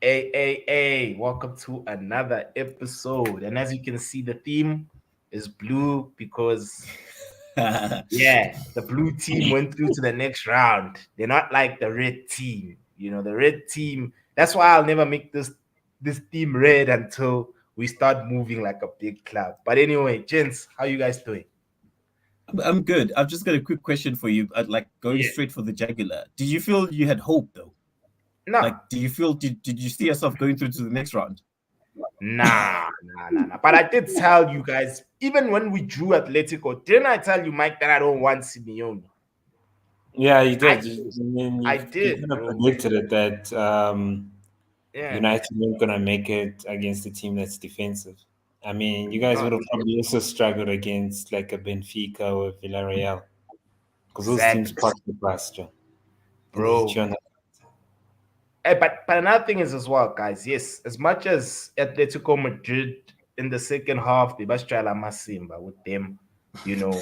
Hey, welcome to another episode. And as you can see, the theme is blue because, yeah, the blue team went through to the next round. They're not like the red team. The red team, that's why I'll never make this team red until we start moving like a big club. But anyway, gents, how you guys doing? I'm good. I've just got a quick question for you. Like going Yeah. straight for the jugular. Did you feel you had hope though? No. Like, do you feel did you see yourself going through to the next round? Nah. But I did tell you guys, even when we drew Atletico, didn't I tell you, Mike, that I don't want Simeone? Yeah, you I did. did. I mean, I you did, kind of bro. predicted it that Yeah. United weren't gonna make it against a team that's defensive. I mean, you guys No, would have probably also struggled against like a Benfica or Villarreal because those teams exactly, pass the plaster and they hit you bro. on the. But another thing is as well, guys. Yes, as much as Atletico Madrid in the second half, they must try La Masimba with them, you know,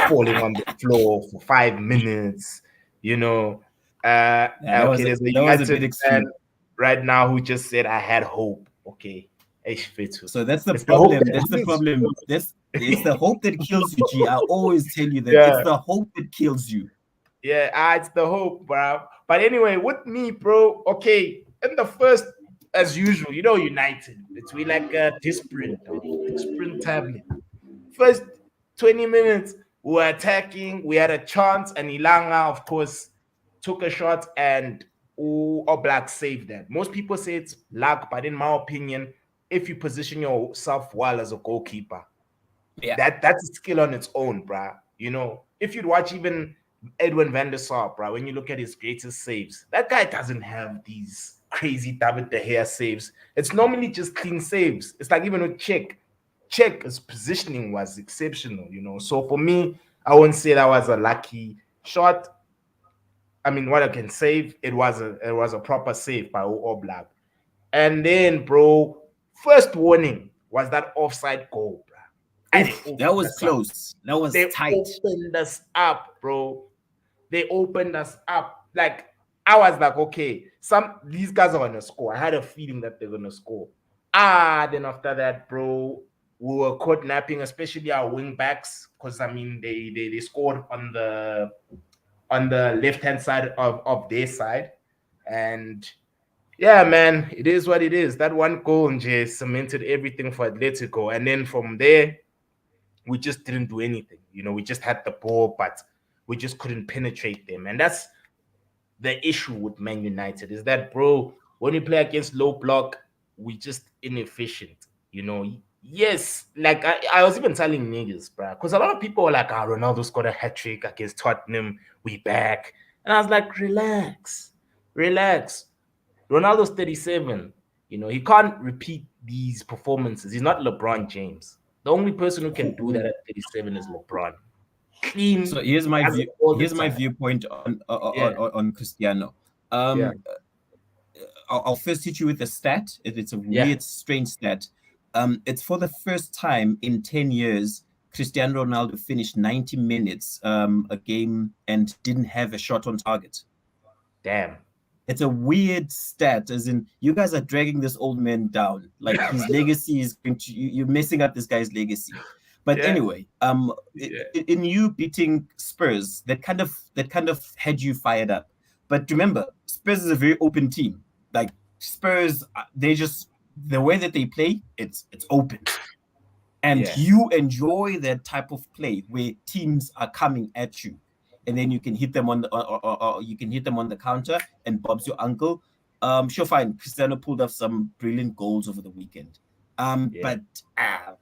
falling on the floor for 5 minutes. You know, Yeah, okay, there's a that was a bit United fan extreme. right now who just said I had hope. Okay, Eish Fethu. So that's the It's the hope problem. that That's the kills problem. That's it's the hope that kills you, G. I always tell you that it's yeah. the hope that kills you. Yeah, it's the hope, bro. But anyway, with me, bro, okay, in the first, as usual, United. We like a disprint, dog. Disprint tablet. First 20 minutes, we were attacking, we had a chance, and Ilanga, of course, took a shot and Black saved that. Most people say it's luck, but in my opinion, if you position yourself well as a goalkeeper, Yeah. that's a skill on its own, bruh. If you'd watch even Edwin van der Sar, bruh, when you look at his greatest saves, that guy doesn't have these crazy David De Gea saves. It's normally just clean saves. It's like even with Check, his positioning was exceptional. So for me, I wouldn't say that was a lucky shot. I mean, what I can save, it was a proper save by Oblak. And then, bro, first warning was that offside goal, bro. And they Oof, that opened was us up. close. That was They tight. opened us up, bro. They opened us up. Like, I was like, okay, these guys are gonna score. I had a feeling that they're gonna score. Then after that, bro, we were caught napping, especially our wing backs, because I mean they scored on the left hand side of their side. And yeah, man, it is what it is. That one goal just cemented everything for Atletico. And then from there, we just didn't do anything. We just had the ball, but we just couldn't penetrate them. And that's the issue with Man United is that, bro, when we play against low block, we just inefficient. Yes, like I was even telling niggas, bro, because a lot of people were like, Ronaldo scored a hat trick against Tottenham, we back. And I was like, relax. Ronaldo's 37. He can't repeat these performances. He's not LeBron James. The only person who can do that at 37 is LeBron. So Clean, here's my does it view. all the Here's my time. viewpoint Yeah, on Cristiano. yeah, Um, I'll first hit you with a stat. It's a yeah. weird, strange stat. It's for the first time in 10 years, Cristiano Ronaldo finished 90 minutes a game and didn't have a shot on target. Damn. It's a weird stat, as in you guys are dragging this old man down. Like his legacy is going to you're messing up this guy's legacy. But Yeah, anyway, yeah, in you beating Spurs, that kind of had you fired up. But remember, Spurs is a very open team. Like Spurs, they just the way that they play, it's open, and yeah, you enjoy that type of play where teams are coming at you, and then you can hit them on the or you can hit them on the counter, and Bob's your uncle. Sure, fine. Cristiano pulled off some brilliant goals over the weekend. yeah. But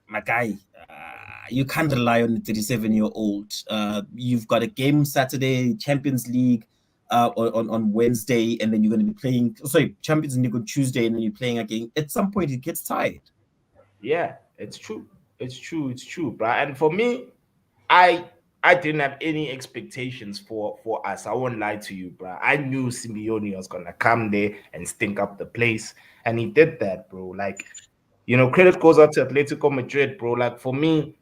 my guy, you can't rely on a 37-year-old. You've got a game Saturday, Champions League, on Wednesday, and then you're going to be playing. Sorry, Champions League on Tuesday, and then you're playing again. At some point, it gets tired. Yeah, it's true. It's true, bro. And for me, I I didn't have any expectations for us. I won't lie to you, bro. I knew Simeone was gonna come there and stink up the place, and he did that, bro. Like, credit goes out to Atletico Madrid, bro. Like for me,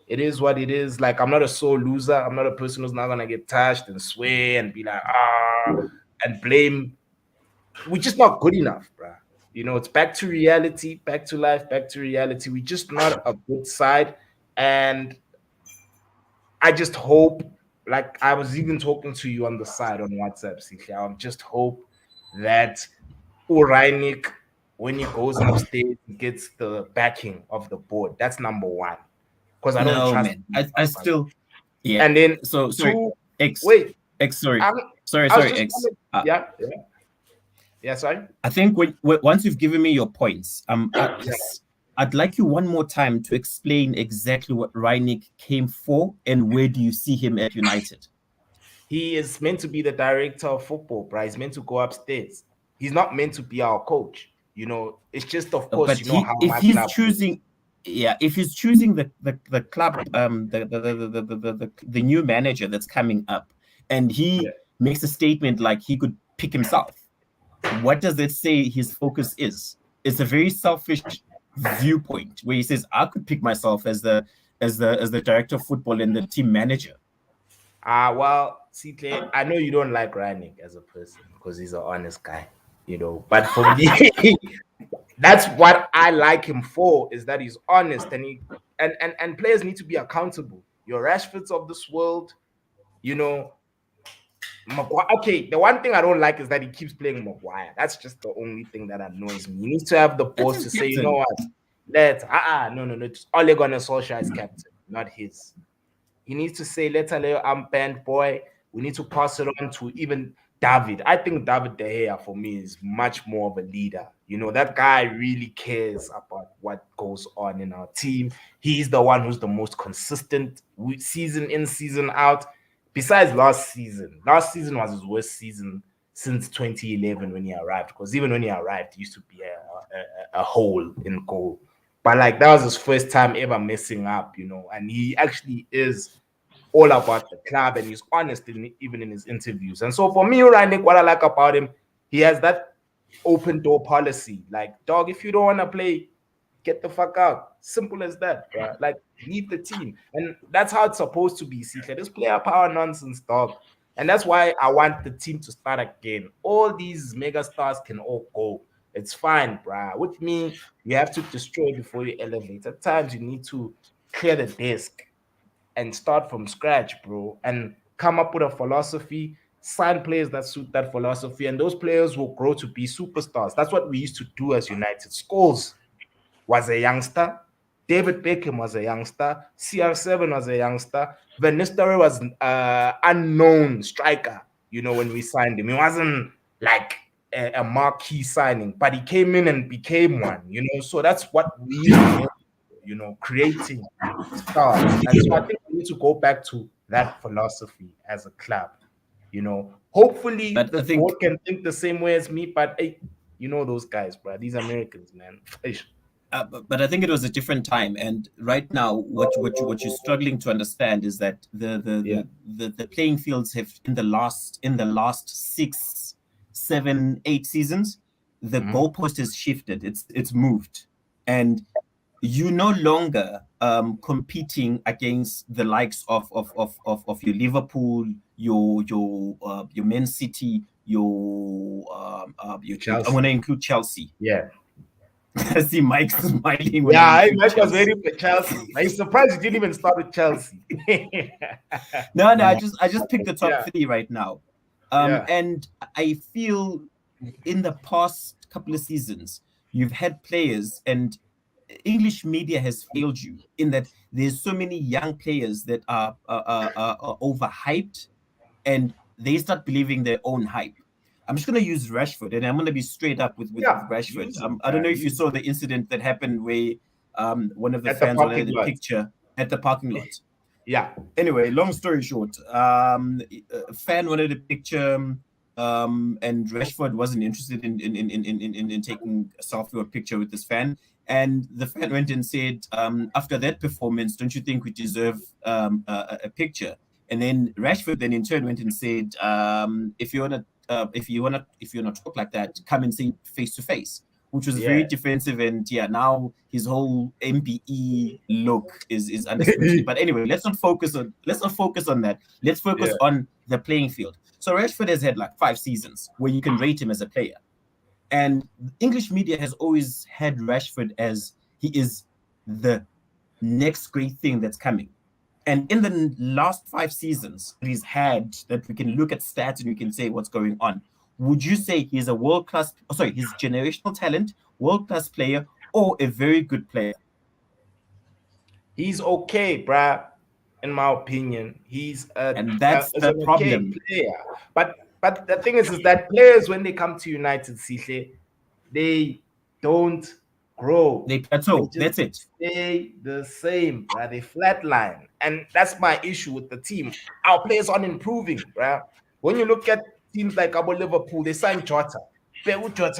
it is what it is. Like I'm not a sore loser. I'm not a person who's not gonna get touched and swear and be like and blame. We're just not good enough, bro. It's back to reality, back to life, back to reality. We're just not a good side. And I just hope, like I was even talking to you on the side on WhatsApp, CK, I just hope that Urainik, when he goes upstairs, he gets the backing of the board. That's number one. Because I don't trust man. I still, yeah. And then so sorry, two, X, wait, sorry, I sorry, was just X. Yeah, sorry. I think once you've given me your points, I'd like you one more time to explain exactly what Reinik came for and where do you see him at United. He is meant to be the director of football, bro. He's meant to go upstairs. He's not meant to be our coach. It's just, of course, but how if my he's club choosing, if he's choosing the club, the new manager that's coming up, and he makes a statement like he could pick himself, what does it say his focus is? It's a very selfish viewpoint where he says, I could pick myself as the director of football and the team manager. Well, see, Clay, I know you don't like Reinik as a person because he's an honest guy, but for me, that's what I like him for, is that he's honest, and players need to be accountable. Your Rashfords of this world, okay, the one thing I don't like is that he keeps playing Maguire. That's just the only thing that annoys me. He needs to have the balls to say, you know what, no, it's Ole Gunnar Solskjaer's captain, not his. He needs to say, let's allow band boy. We need to pass it on to even David. I think David De Gea for me is much more of a leader. That guy really cares about what goes on in our team. He's the one who's the most consistent season in, season out. Besides last season was his worst season since 2011 when he arrived. Because even when he arrived, he used to be a hole in goal. But that was his first time ever messing up, and he actually is all about the club, and he's honest even in his interviews. And so for me, Reinik, what I like about him, he has that open door policy. Like, dog, if you don't want to play, get the fuck out. Simple as that, bro. Leave the team. And that's how it's supposed to be, CK. This player power nonsense, dog. And that's why I want the team to start again. All these mega stars can all go. It's fine, bro. With me, you have to destroy before you elevate. At times, you need to clear the desk and start from scratch, bro, and come up with a philosophy, sign players that suit that philosophy, and those players will grow to be superstars. That's what we used to do as United. Scholes was a youngster. David Beckham was a youngster. CR7 was a youngster. Van Nistelrooy was an unknown striker, when we signed him. He wasn't like a marquee signing, but he came in and became one, So that's what we used to, creating stars. And so I think we need to go back to that philosophy as a club. Hopefully the board can think the same way as me, but hey, those guys, bro, these Americans, man. But I think it was a different time, and right now, what you're struggling to understand is that the playing fields have in the last 6, 7, 8 seasons, the goalpost has shifted. It's moved, and you're no longer competing against the likes of your Liverpool, your Man City, your Chelsea. I'm going to include Chelsea. Yeah. I see Mike smiling. Mike was very for Chelsea. I'm surprised you didn't even start with Chelsea. No, I just picked the top 3 right now. And I feel in the past couple of seasons, you've had players, and English media has failed you in that there's so many young players that are overhyped, and they start believing their own hype. I'm just going to use Rashford, and I'm going to be straight up with Rashford. I don't know if you saw the incident that happened where one of the fans wanted a picture at the parking lot. Yeah. Anyway, long story short, a fan wanted a picture, and Rashford wasn't interested in taking a selfie or a picture with this fan. And the fan went and said, after that performance, don't you think we deserve a picture? And then Rashford then in turn went and said, if you wanna talk like that, come and say face to face, which was very defensive. And now his whole MBE look is understood. But anyway, let's not focus on that. Let's focus on the playing field. So Rashford has had like 5 seasons where you can rate him as a player. And English media has always had Rashford as he is the next great thing that's coming. And in the last 5 seasons he's had, that we can look at stats and we can say what's going on, would you say he's a he's generational talent, world-class player, or a very good player? He's okay, bruh. In my opinion, he's And that's the an problem. okay player. But the thing is that players, when they come to United, Sile, they don't grow. They plateau. They That's just it. stay the same, bruh. They flatline, and that's my issue with the team. Our players aren't improving, bruh. When you look at teams like Liverpool, they signed Jota. Jota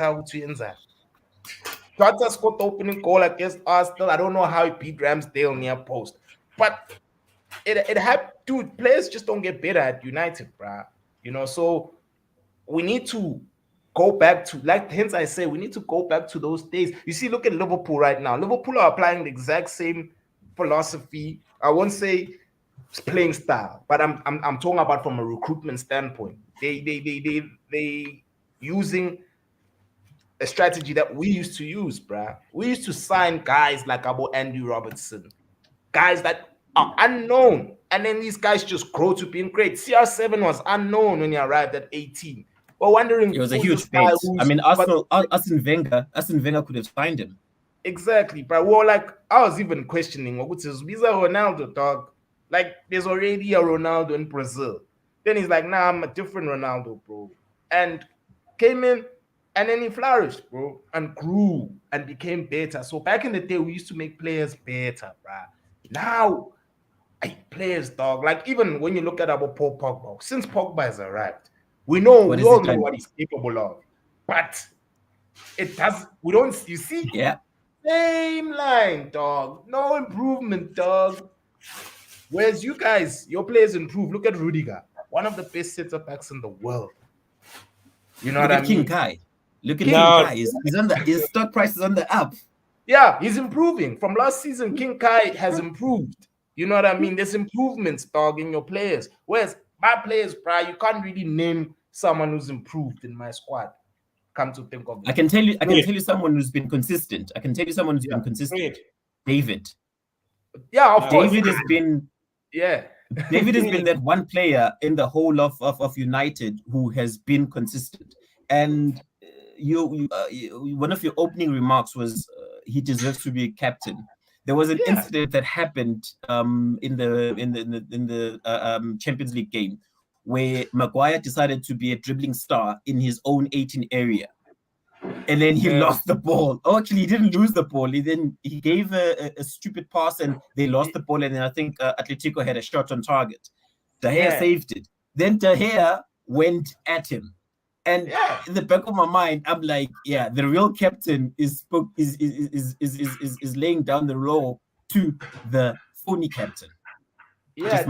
scored the opening goal against Arsenal. I don't know how he beat Ramsdale near post, but it had, dude, players just don't get better at United, bruh. So we need to go back to, like, hence I say we need to go back to those days. You see, look at Liverpool right now. Liverpool are applying the exact same philosophy. I won't say playing style, but I'm talking about from a recruitment standpoint. They using a strategy that we used to use, bruh. We used to sign guys like Andy Robertson, guys that are unknown, and then these guys just grow to being great. CR7 was unknown when he arrived at 18. We're wondering, it was a huge bet. I mean, Arsene Wenger could have signed him. Exactly, but we're like, I was even questioning what is Ronaldo, dog. Like, there's already a Ronaldo in Brazil. Then he's like, nah, I'm a different Ronaldo, bro. And came in, and then he flourished, bro, and grew and became better. So back in the day, we used to make players better, bro. Now, players, dog. Like, even when you look at our Paul Pogba, since Pogba has arrived, we all know what he's capable of. But it does. We don't. You see? Yeah. Same line, dog. No improvement, dog. Whereas you guys, your players improve. Look at Rudiger, one of the best center backs in the world. You know what I mean? King Kai. Look at King Kai. His stock price is on the up. Yeah, he's improving. From last season, King Kai has improved. You know what I mean? There's improvements, dog, in your players. Whereas my players, bro, you can't really name someone who's improved in my squad. Come to think of it. I can tell you someone who's been consistent. Been consistent. David. Yeah, of course. David has been. Yeah. David has been that one player in the whole of United who has been consistent. And one of your opening remarks was he deserves to be a captain. There was an incident that happened in the Champions League game where Maguire decided to be a dribbling star in his own 18 area, and then he lost the ball. Oh, actually, he didn't lose the ball. He gave a stupid pass, and they lost the ball. And then I think Atletico had a shot on target. De Gea saved it. Then De Gea went at him. And in the back of my mind, I'm like, the real captain is laying down the role to the phony captain. Yeah,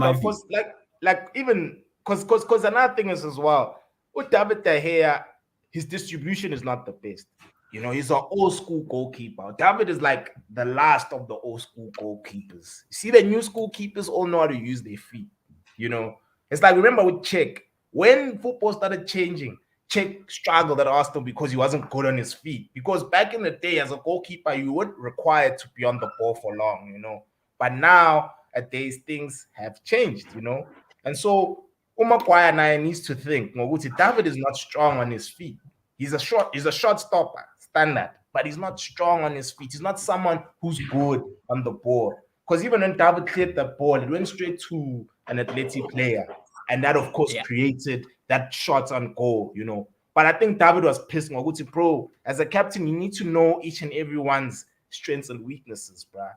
because because another thing is as well, with David De Gea, his distribution is not the best. You know, he's an old school goalkeeper. David is like the last of the old school goalkeepers. See, the new school keepers all know how to use their feet. You know, it's like, remember with Czech, when football started changing, Czech struggled at Arsenal because he wasn't good on his feet. Because back in the day, as a goalkeeper, you weren't required to be on the ball for long, you know. But now, at days, things have changed, you know. And so, Maguire now needs to think, David is not strong on his feet. He's a short stopper, standard, but he's not strong on his feet. He's not someone who's good on the ball. Because even when David cleared the ball, it went straight to an athletic player. And that, of course, created that shot on goal, you know. But I think David was pissed. Bro, as a captain, you need to know each and everyone's strengths and weaknesses, bro.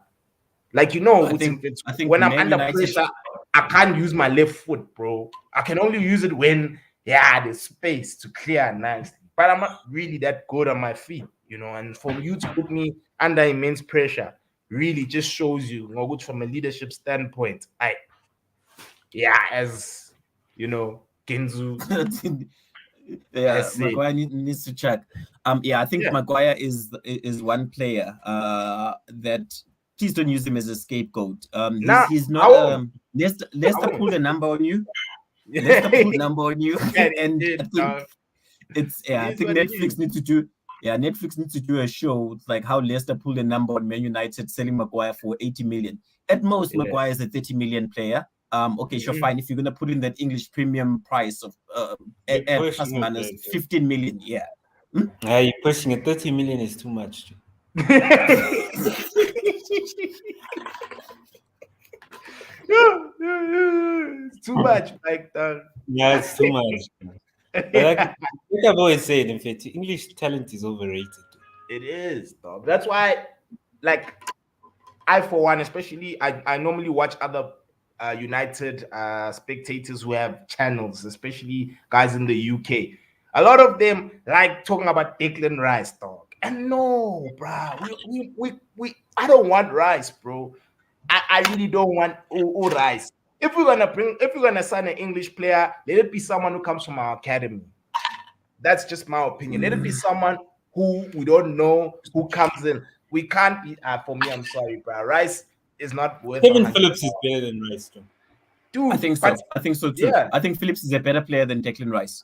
Like, you know, I think when I'm under pressure, I can't use my left foot, bro. I can only use it when, there's space to clear nicely. But I'm not really that good on my feet, you know. And for you to put me under immense pressure really just shows you, from a leadership standpoint, as you know, Genzu. Maguire needs to check. I think Maguire is one player that, please don't use him as a scapegoat. He's not. Leicester pulled a number on you. Leicester pulled a number on you, and I think Netflix needs to do. Yeah, Netflix needs to do a show like how Leicester pulled a number on Man United selling Maguire for 80 million. At most, Maguire is a 30 million player. Okay, sure, fine. If you're gonna put in that English premium price of plus minus 15 million, yeah. You're pushing it. 30 million is too much. It's too much, like yeah, it's too much. But like I've always said, in fact, English talent is overrated. It is, dog. That's why, like, I for one, especially, I normally watch other United spectators who have channels, especially guys in the UK. A lot of them like talking about Declan Rice, dog. And no, bro, we I don't want Rice, bro. I really don't want Rice. If we're gonna sign an English player, let it be someone who comes from our academy. That's just my opinion. Let it be someone who we don't know who comes in. We can't be. For me, I'm sorry, bro. Rice is not worth. Kevin Phillips is better than Rice, too. Dude, I think so. I think so too. Yeah. I think Phillips is a better player than Declan Rice.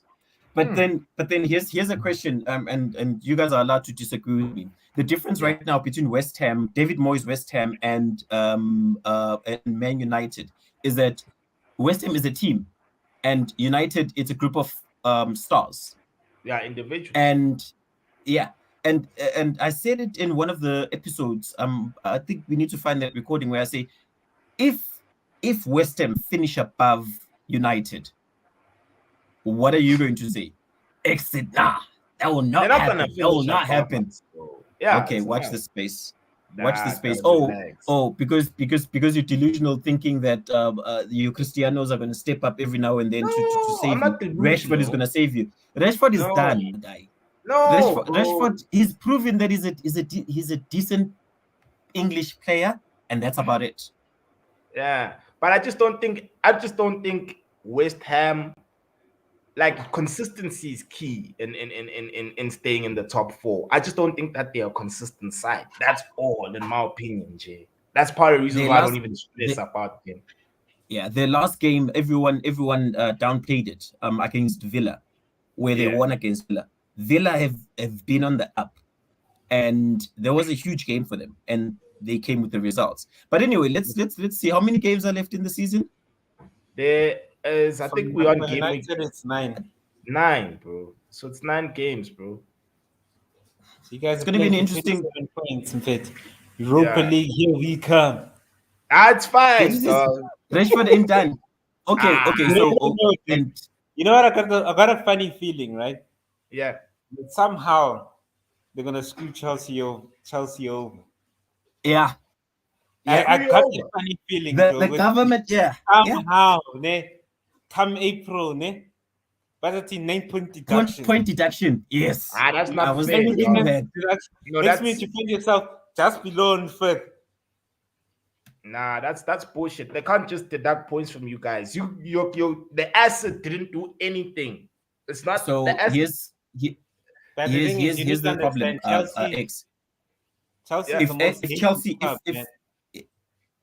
But then here's a question, and you guys are allowed to disagree with me. The difference right now between West Ham, David Moyes' West Ham, and Man United is that West Ham is a team, and United it's a group of stars. Yeah, individuals. And yeah, and I said it in one of the episodes. I think we need to find that recording where I say, if West Ham finish above United, what are you going to say? Exit? Nah, that will not happen. That will not happen. Yeah. Okay, watch the space. Watch the space. Because you're delusional, thinking that you Cristianos are going to step up every now and then to save you. Rashford is going to save you. Rashford is done, guy. No, Rashford. He's proven that he's a decent English player, and that's about it. Yeah, but I just don't think West Ham, like, consistency is key in staying in the top four. I just don't think that they're a consistent side. That's all, in my opinion, Jay. That's part of the reason why I don't even stress about them. Yeah, their last game, everyone downplayed it against Villa, where they won against Villa. Villa have been on the up, and there was a huge game for them, and they came with the results. But anyway, let's see how many games are left in the season. There is, I think we on game week. It's 9. 9, bro. So it's 9 games, bro. So you guys, it's gonna be an interesting points. In fact, Europa League, here we come. That's fine. Rashford ain't done. Okay. So and you know what? I got a funny feeling, right? Yeah. But somehow they're gonna screw Chelsea over. Yeah. I got a funny feeling. The government, somehow, come April, but it's 9-point deduction. Point deduction, yes. That's not fair. That means you find yourself just below on fifth. Nah, that's bullshit. They can't just deduct points from you guys. The asset didn't do anything. It's not so. The asset. Here's the problem. Chelsea,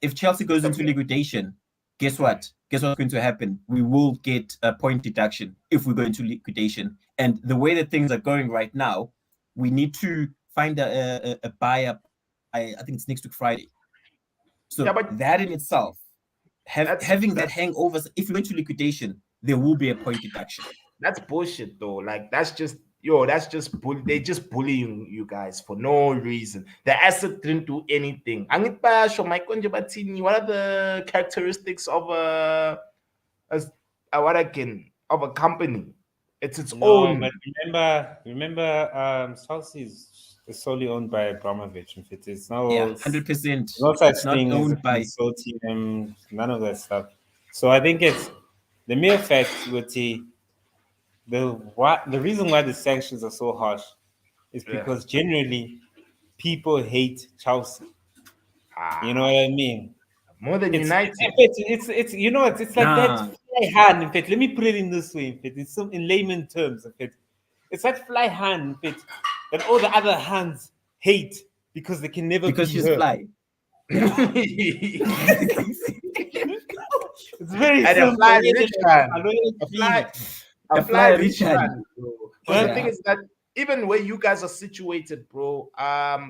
if Chelsea goes into liquidation, guess what? Guess what's going to happen? We will get a point deduction if we go into liquidation. And the way that things are going right now, we need to find a buyer. I think it's next week Friday. So that in itself, having that hangover, if we go into liquidation, there will be a point deduction. That's bullshit, though. Like, that's just they're just bullying you guys for no reason. The asset didn't do anything. What are the characteristics of a company? It's its own. But remember, Chelsea is solely owned by Abramovich. It's now 100%. No such thing as a consortium, none of that stuff. So I think it's the mere fact with the reason why the sanctions are so harsh is because generally people hate Chelsea. You know what I mean? More than United. It's like that fly hand. In fact, let me put it in this way. In fact, it's in layman terms. In fact, it's that fly hand. In fact, that all the other hands hate because they can never because she's fly. It's very simple. A fly rich man. A fly rich man. The thing is that even where you guys are situated, bro.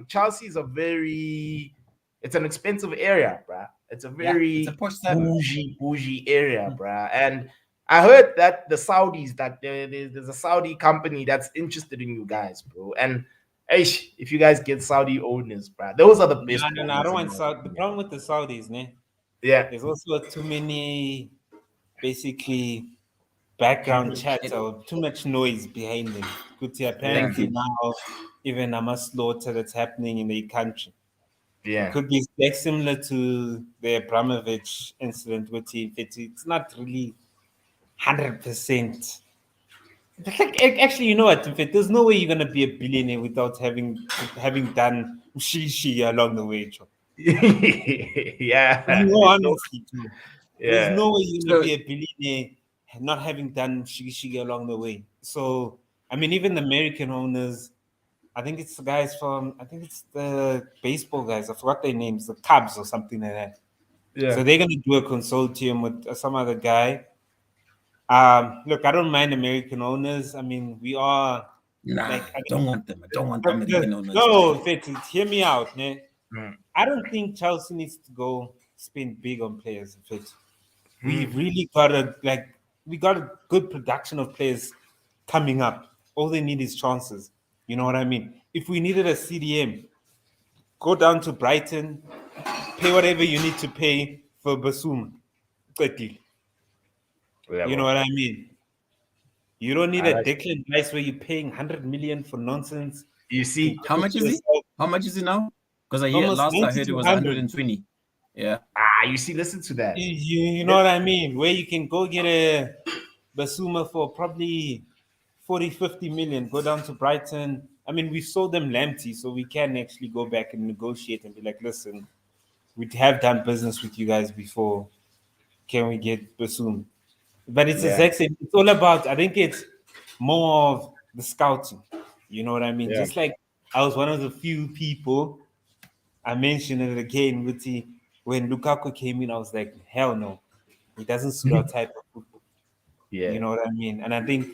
Chelsea is it's an expensive area, bruh. It's a very it's a posh suburb. bougie area, bruh. And I heard that the Saudis, that there's a Saudi company that's interested in you guys, bro. And if you guys get Saudi owners, bruh, those are the best. No, I don't want Saudi. The problem with the Saudis, yeah, there's also too many, basically, background chatter or too much noise behind them. Apparently now, even a mass slaughter that's happening in the country. Yeah, it could be like similar to the Abramovich incident with him. It's not really 100%. Like, actually, you know what? There's no way you're gonna be a billionaire without having done she along the way. yeah. No, honestly, too. Yeah. There's no way you're gonna be a billionaire not having done shigi along the way. So, I mean, even the American owners, I think it's the guys I think it's the baseball guys. I forgot their names, the Cubs or something like that. Yeah. So they're gonna do a consortium with some other guy. Look, I don't mind American owners. I mean, we are. I don't want them. I don't want American owners. No, hear me out, man. I don't think Chelsea needs to go spend big on players. We really got a good production of players coming up. All they need is chances. You know what I mean? If we needed a CDM, go down to Brighton, pay whatever you need to pay for Basuma. You know what I mean? You don't need a Declan Rice where you're paying 100 million for nonsense. You see, how much is he? How much is it now? Because I heard it was 120. Yeah. You see, listen to that. You know what I mean? Where you can go get a Basuma for probably 40, 50 million, go down to Brighton. I mean, we sold them Lamptey, so we can actually go back and negotiate and be like, listen, we have done business with you guys before. Can we get Basuma? But it's exactly, it's all about, I think it's more of the scouting. You know what I mean? Just like I was one of the few people, I mentioned it again with when Lukaku came in, I was like, hell no. He doesn't suit our type of football. Yeah. You know what I mean? And I think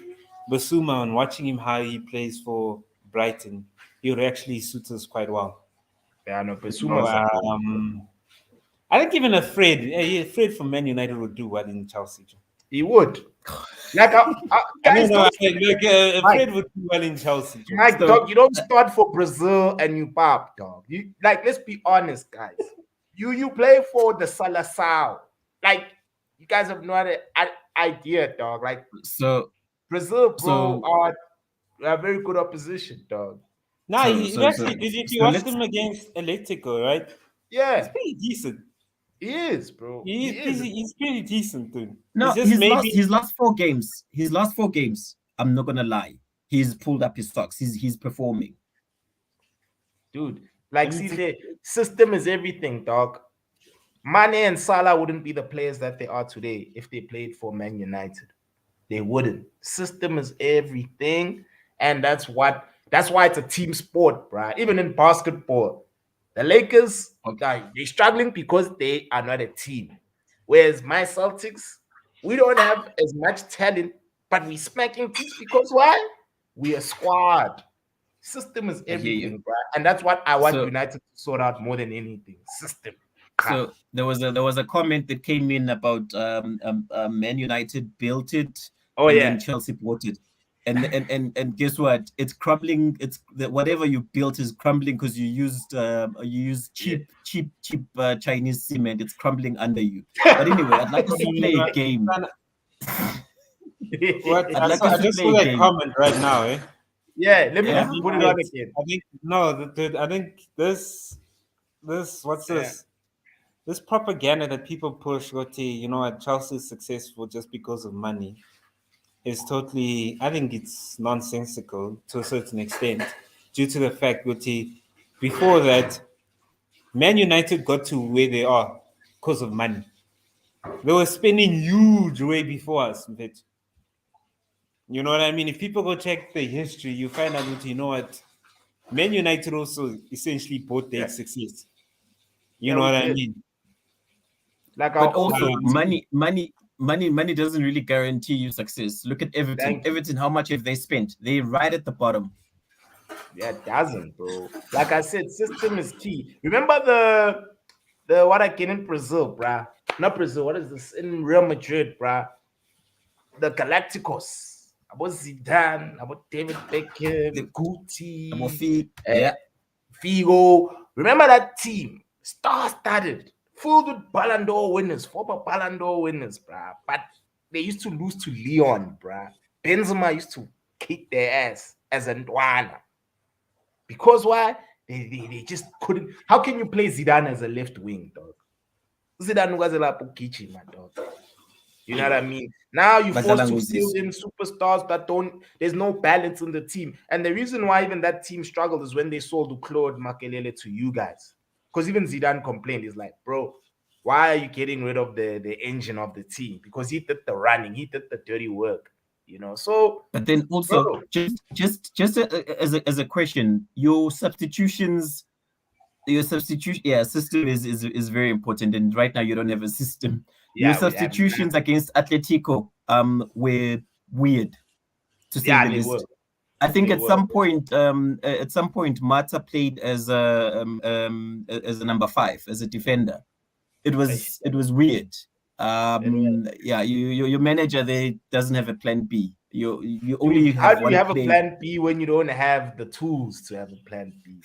Basuma, and watching him how he plays for Brighton, he would actually suit us quite well. Yeah, no, Basuma. I think even Fred from Man United would do well in Chelsea. He would. Like, guys, Fred would do well in Chelsea. Mike, dog, you don't start for Brazil and you pop, dog. You let's be honest, guys. You play for the Salação. Like, you guys have no idea, dog. Like, so Brazil, bro, are a very good opposition, dog. Nah, did you watch them against Atletico, right? Yeah, it's pretty decent. He is, bro. He's pretty decent, dude. No, his last 4 games. His last 4 games. I'm not gonna lie. He's pulled up his socks. He's performing, dude. Like, see, the system is everything, dog. Mane and Salah wouldn't be the players that they are today if they played for Man United. They wouldn't. System is everything, and that's why it's a team sport, bro. Even in basketball, the Lakers, they're struggling because they are not a team. Whereas my Celtics, we don't have as much talent, but we smacking teams because why? We are squad. System is everything, bro. And that's what I want United to sort out more than anything. System. So there was a comment that came in about Man United built it. And Chelsea bought it. And guess what? It's crumbling. Whatever you built is crumbling because you used cheap Chinese cement. It's crumbling under you. But anyway, I'd like us to play a game. I just saw that comment right now, eh? Yeah, let me put it on again. I think this what's this? This propaganda that people push, you know, Chelsea is successful just because of money, is totally, I think it's nonsensical to a certain extent, due to the fact that before that, Man United got to where they are because of money. They were spending huge way before us. You know what I mean? If people go check the history, you find out that, you know what, Man United also essentially bought their success. You know what I mean? Like, but also money doesn't really guarantee you success. Look at Everton. Everton, how much have they spent? They're right at the bottom. Yeah, it doesn't, bro. Like I said, system is key. Remember the what again in Brazil, bruh? Not Brazil. What is this in Real Madrid, bruh? The Galacticos. About Zidane, about David Beckham, Guti, Yeah. Figo. Remember that team? Star-studded, filled with Ballon d'Or winners, former Ballon d'Or winners, bruh. But they used to lose to Leon, bruh. Benzema used to kick their ass as a Ndwana. Because why? They just couldn't. How can you play Zidane as a left wing, dog? Zidane was a Lapukichi, my dog. You know what I mean? Now you're forced to fill in superstars that don't. There's no balance in the team, and the reason why even that team struggled is when they sold Claude Makelele to you guys. Because even Zidane complained, he's like, "Bro, why are you getting rid of the engine of the team? Because he did the running, he did the dirty work, you know." So, but then also, bro, just as a question, your substitution system is very important, and right now you don't have a system. Your substitutions against Atletico were weird, to say the least. I think at some point Mata played as a number 5, as a defender. It was weird. Your manager there doesn't have a plan B. You only have how do you have a plan B when you don't have the tools to have a plan B?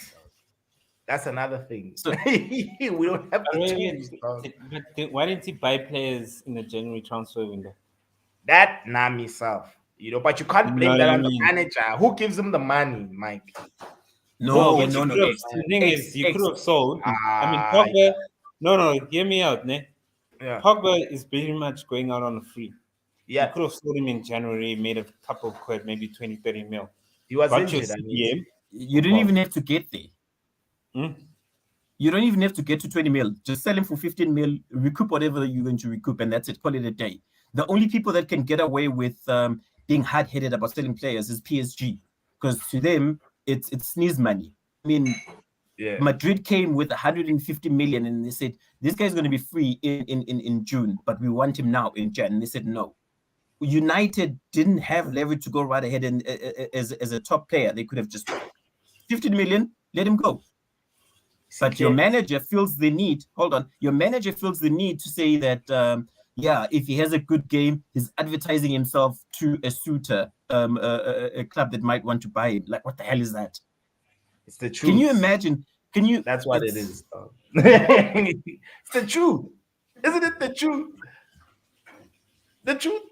That's another thing. So, we don't have the tools. But why didn't he buy players in the January transfer window? That myself, you know, but you can't blame that on the manager. Who gives him the money, Mike? No. The thing is, you could have sold. I mean, Pogba. No, hear me out, ne? Yeah. Pogba is pretty much going out on a free. Yeah. You could have sold him in January, made a couple of quid, maybe 20, 30 mil. He was injured. You didn't even have to get there. You don't even have to get to 20 mil. Just sell him for 15 mil, recoup whatever you're going to recoup, and that's it. Call it a day. The only people that can get away with being hard-headed about selling players is PSG, because to them it's sneeze money. I mean, Madrid came with 150 million, and they said this guy's going to be free in June, but we want him now in Jan. And they said no. United didn't have leverage to go right ahead and as a top player. They could have just 15 million, let him go. But your manager feels the need. Hold on, your manager feels the need to say that. If he has a good game, he's advertising himself to a suitor, a club that might want to buy him. Like, what the hell is that? It's the truth. Can you imagine? That's what it is. It's the truth. Isn't it the truth? The truth.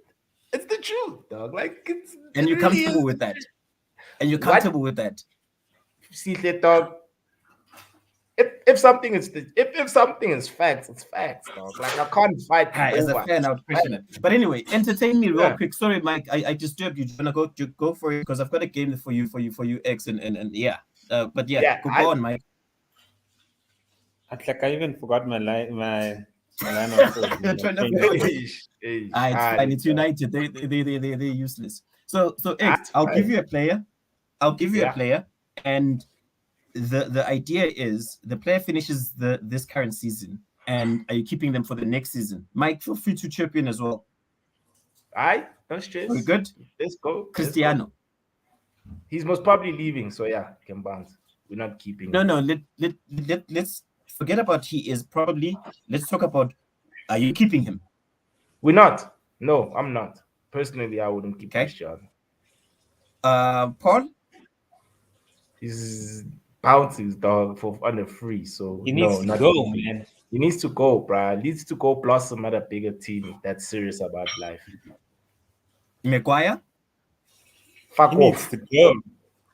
It's the truth, dog. Like, and you're comfortable with that. And you're comfortable with that. See, dog. If something is if something is facts, it's facts, dog. Like, I can't fight as a fan, I would question it. But anyway, entertain me real quick. Sorry, Mike, I disturbed you. Do you wanna go for it? Because I've got a game for you, X, and yeah. Go on, Mike. I even forgot my line of thought. It's fine. It's United. They're useless. So X, I'll give you a player. A player, and the idea is the player finishes this current season, and are you keeping them for the next season? Mike, feel free to chip in as well. No stress. We're good. Let's go. Cristiano. He's most probably leaving, so yeah, can bounce. We're not keeping. No. Let's forget about he is probably. Let's talk about. Are you keeping him? We're not. No, I'm not. Personally, I wouldn't keep Cristiano. Paul. He's bouncing, dog, on the free. So he needs to go, man. He needs to go, bro. He needs to go blossom at a bigger team that's serious about life. Maguire? Fuck he off. Needs to go.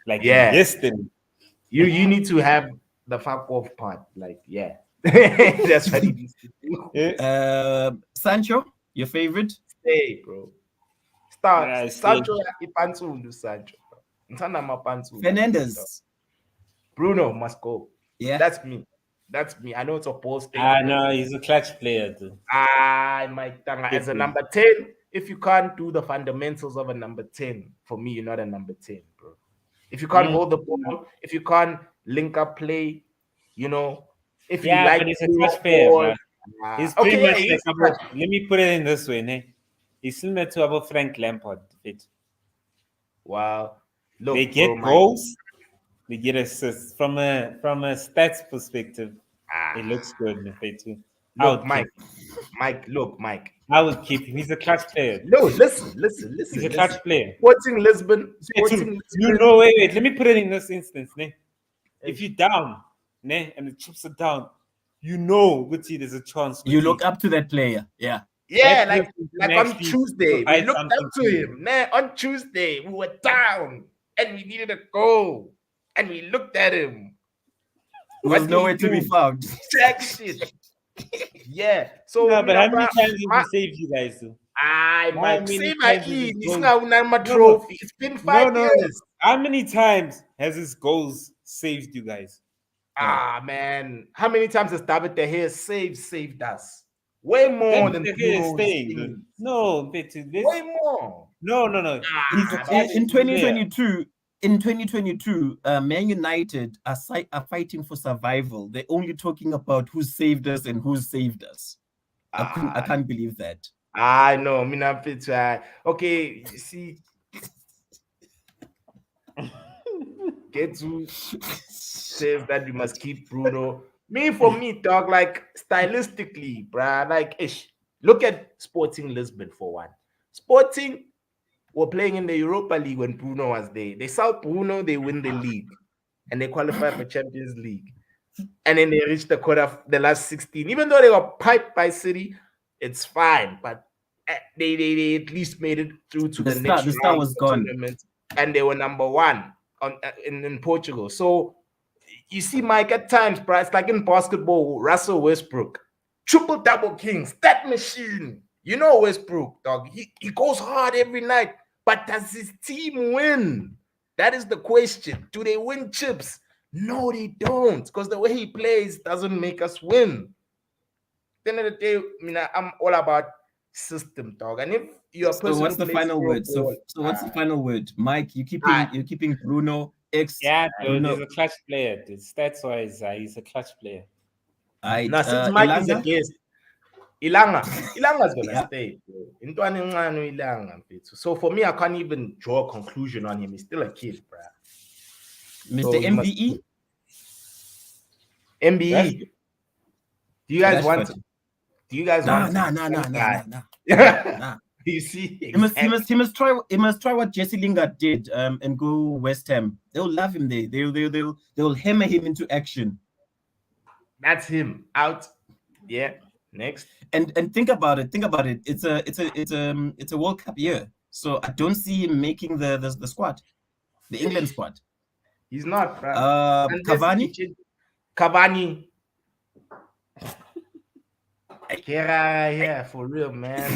Like, yesterday. You need to have the fuck off part. Like, yeah. That's what he needs to do. Sancho, your favorite? Stay, bro. Start. Sancho, Sancho. Fernandez. Bruno must go. Yeah. That's me. I know it's a bold statement. No, he's a clutch player, too. As a number 10, if you can't do the fundamentals of a number 10, for me, you're not a number 10, bro. If you can't hold the ball, if you can't link up play, you know, if you like, but he's a clutch player, bro. He's pretty much let me put it in this way, ne? He's similar to about Frank Lampard. Wow. Look, they get goals. They get assists from a stats perspective. Ah, It looks good, Mfethu. look, Mike, look, Mike. I would keep him. He's a clutch player. No, listen. He's a clutch player. Sporting Lisbon. You know, wait. Let me put it in this instance, ne? If you're down, ne, and the chips are down, you know, Guti, there's a chance. You look up to that player. Yeah. Yeah, That like on Tuesday, we provide looked up something to to you. him. Man, on Tuesday, we were down and we needed a goal. And we looked at him. There What was do nowhere we to be do? found. Jack shit. Yeah. So, No, but how many bruh, times have he saved you guys, though? I How might many say my times has E. his It's goals- not my No. trophy. It's been 5 No. years. How many times has his goals saved you guys? Ah, man. How many times has David De Gea saved us? Way more than David De Gea is Bruno staying, Sting. dude. No, Mfethu, this. Way more. No. He's a Ah, clutch In player. 2022, Man United are fighting for survival. They're only talking about who saved us and who saved us. I can't believe that. I know. Me not fit to. Okay, you see. Get to says that you must keep Bruno. For me, dog, like stylistically, bruh, like look at Sporting Lisbon for one. Sporting were playing in the Europa League when Bruno was there. They saw Bruno, they win the league, and they qualify for Champions League. And then they reached the last 16. Even though they were piped by City, it's fine. But they at least made it through to the next The star round was of the gone. tournament, and they were number one in Portugal. So you see, Mike, at times, bro, it's like in basketball, Russell Westbrook, triple double kings, that machine. You know Westbrook, dog. He goes hard every night, but does his team win? That is the question. Do they win chips? No, they don't, because the way he plays doesn't make us win. At the end of the day, I'm all about system, dog. And if you're a person, So what's the final word? So what's the final word, Mike? You're keeping Bruno X. Yeah, dude, Bruno. he's a clutch player. Dude. Stats wise, he's a clutch player. Now, since Mike is a guest, Ilanga's gonna Yeah. stay. Bro. So for me, I can't even draw a conclusion on him. He's still a kid, bro. Mr. So you must- MBE. MBE. Do you guys Rashford. want? Do you guys want? Nah. You see, He must try what Jesse Lingard did and go West Ham. They'll love him there. They'll hammer him into action. That's him out. Yeah. Next. And think about it. It's a World Cup year. So I don't see him making the squad, the England squad. He's not. Bro. Cavani. Yeah, for real, man.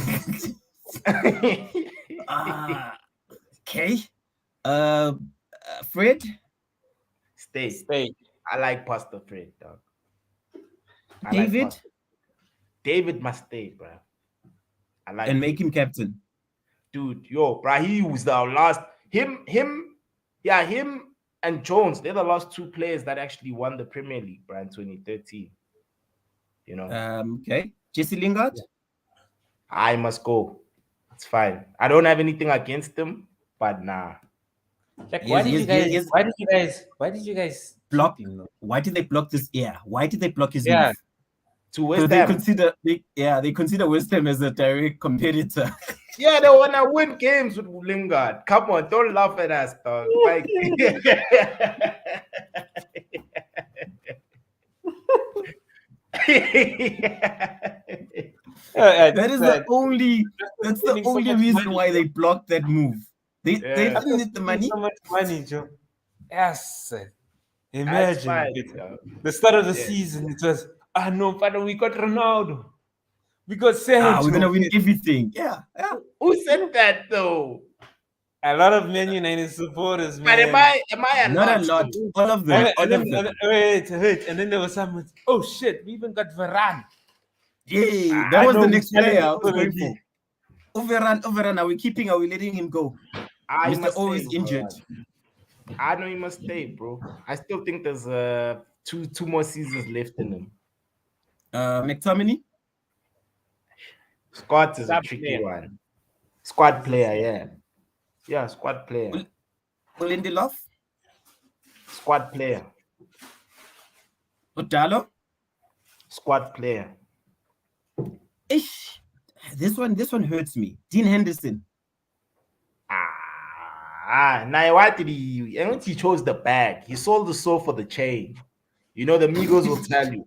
Okay. Fred. Stay. I like Pastor Fred, dog. David must stay, bro. And make him captain. Dude, bro, he was the last. Him and Jones, they're the last two players that actually won the Premier League, bro, in 2013. You know. Okay. Jesse Lingard. Yeah. I must go. It's fine. I don't have anything against him, but nah. Like, why did you guys block him, though? Why did they block this? Yeah. Why did they block his Yeah. move? To West So Ham. they consider West Ham as a direct competitor. Yeah, they want to win games with Lingard. Come on, don't laugh at us, dog. Like, That's the only reason why they blocked that move. They didn't need the money. So much money, Joe. Yes. That's Imagine fine, it. dog. The start of the season, it was no, father, we got Ronaldo. We got Sergio. We're gonna win everything. Yeah. Who said that though? A lot of Man United supporters, man. But am I Not a lot. All of them. Wait, and then there was someone. Oh shit, we even got Varane. Yeah, that was the next player I was going going for. Overrun. Are we letting him go? He Mr. must always stay, injured. bro. I know he must stay, bro. I still think there's two more seasons left in him. McTominay. Scott is a tricky one. Squad player, yeah. Yeah, squad player. Lindelof. Squad player. Odalo? Squad player. Ish. This one hurts me. Dean Henderson. Now why did he? And he chose the bag. He sold the soul for the chain. You know the Migos will tell you.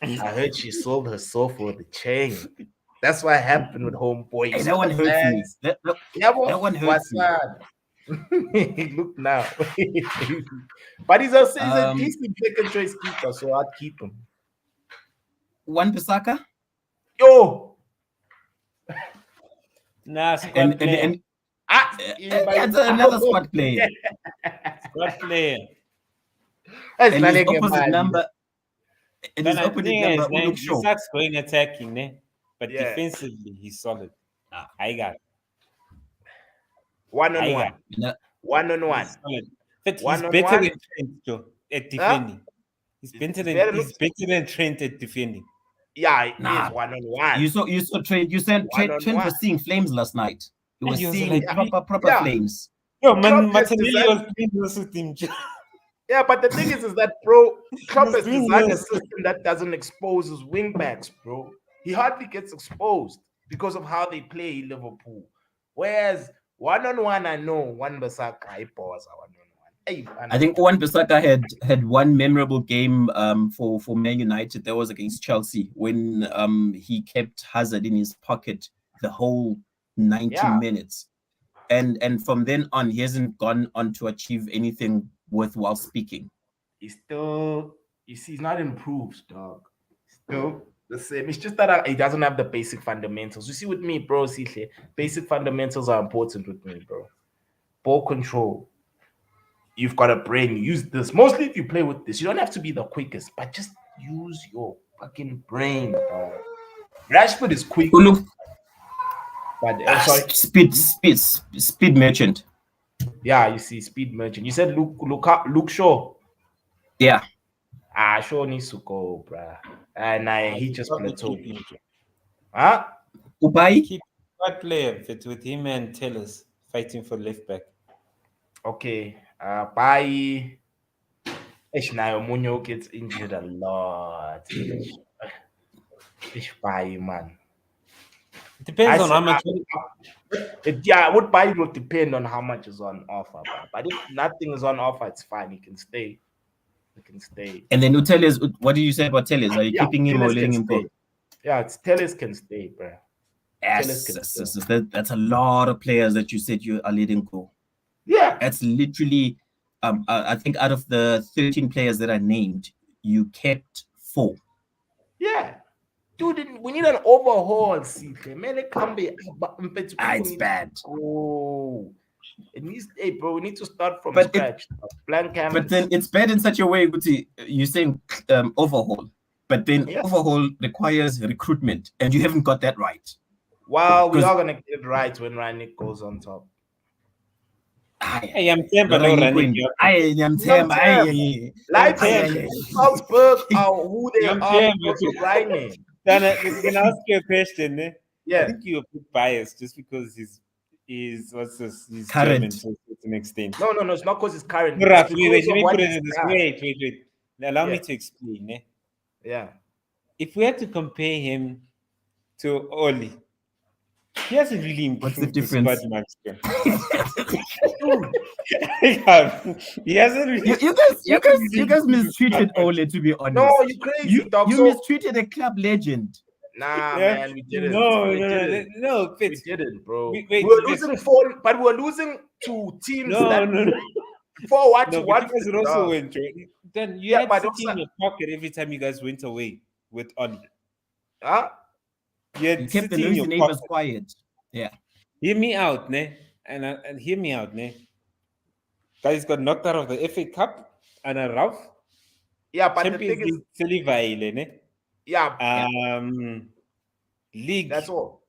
I heard she sold her soul for the chain. That's what happened with Homeboy. Hey, that one hurts me. That one hurts me. Look now. But he's a decent second choice keeper, so I'd keep him. Wan-Bissaka? Yo! Nah, squad player. That's another squad player. Squad player. That's and not his a opposite man. number. And his opposite number, he starts going attacking, ne? But defensively, he's solid. I got it. One-on-one. One-on-one. He's better than Trent though, at defending. He's better than Trent at defending. Yeah, it is one-on-one. You saw Trent. You said Trent was seeing flames last night. He was seeing proper flames. Yo, man, Martinelli was playing with him. Yeah, but the thing is that, bro, Klopp has designed a system that doesn't expose his wing backs, bro. He hardly gets exposed because of how they play in Liverpool. Whereas one-on-one, I know Wan-Bissaka, I think Wan-Bissaka had one memorable game for Man United. That was against Chelsea when he kept Hazard in his pocket the whole 90 minutes. And from then on, he hasn't gone on to achieve anything worthwhile speaking. He's still, you see, he's not improved, dog. Still the same. It's just that he doesn't have the basic fundamentals. You see, with me, bro, basic fundamentals are important with me, bro. Ball control. You've got a brain. Use this. Mostly if you play with this, you don't have to be the quickest, but just use your fucking brain, dog. Rashford is quick. Look. But sorry. Speed merchant. Yeah, you see, speed merchant. You said Luke Shaw. Yeah. Shaw needs to go, bruh. And he just plateaued. Huh? Upai? Keep that player with him and Tellers fighting for left back. Okay. Bye. Nayo Munyo gets injured a lot. Bye, man. It depends on how much. Would will depend on how much is on offer, but if nothing is on offer, it's fine. He can stay. And then Tellers, what did you say about Tellers? Are you keeping him or letting him go? Yeah, Tellers can stay, bro. Yes, that's a lot of players that you said you are letting go. Yeah, that's literally. I think out of the 13 players that I named, you kept 4. Yeah. Dude, we need an overhaul, it's bad. Oh, it needs, bro, we need to start from scratch. Blank canvas. But then it's bad in such a way, Guti, you're saying overhaul, but then overhaul requires recruitment, and you haven't got that right. Well, we are going to get it right when Ranić goes on top. I am Temba, no Ranić. I am Temba. Salzburg are who they are. Then we can ask you a question. Eh? Yeah, I think you're a bit biased just because he's what's this? He's current to an extent. No, it's not because he's current. Let me put it in this. Wait. Allow me to explain. Eh? Yeah. If we had to compare him to Oli, he hasn't really improved. What's the difference? He hasn't really. You guys mistreated Ole, to be honest. No, you crazy, dog. You mistreated a club legend. Nah, man, we didn't. No, we didn't, bro. Wait, we were losing 4, but we were losing to teams. No. For what? You guys also went. Then you had to in your pocket every time you guys went away with Oli. Huh? You kept the noisy neighbors quiet. Yeah. Hear me out, ne? And hear me out, ne? Guys got knocked out of the FA Cup and a Ralph. Yeah, but Champions the thing is, ne? Yeah. League. That's all.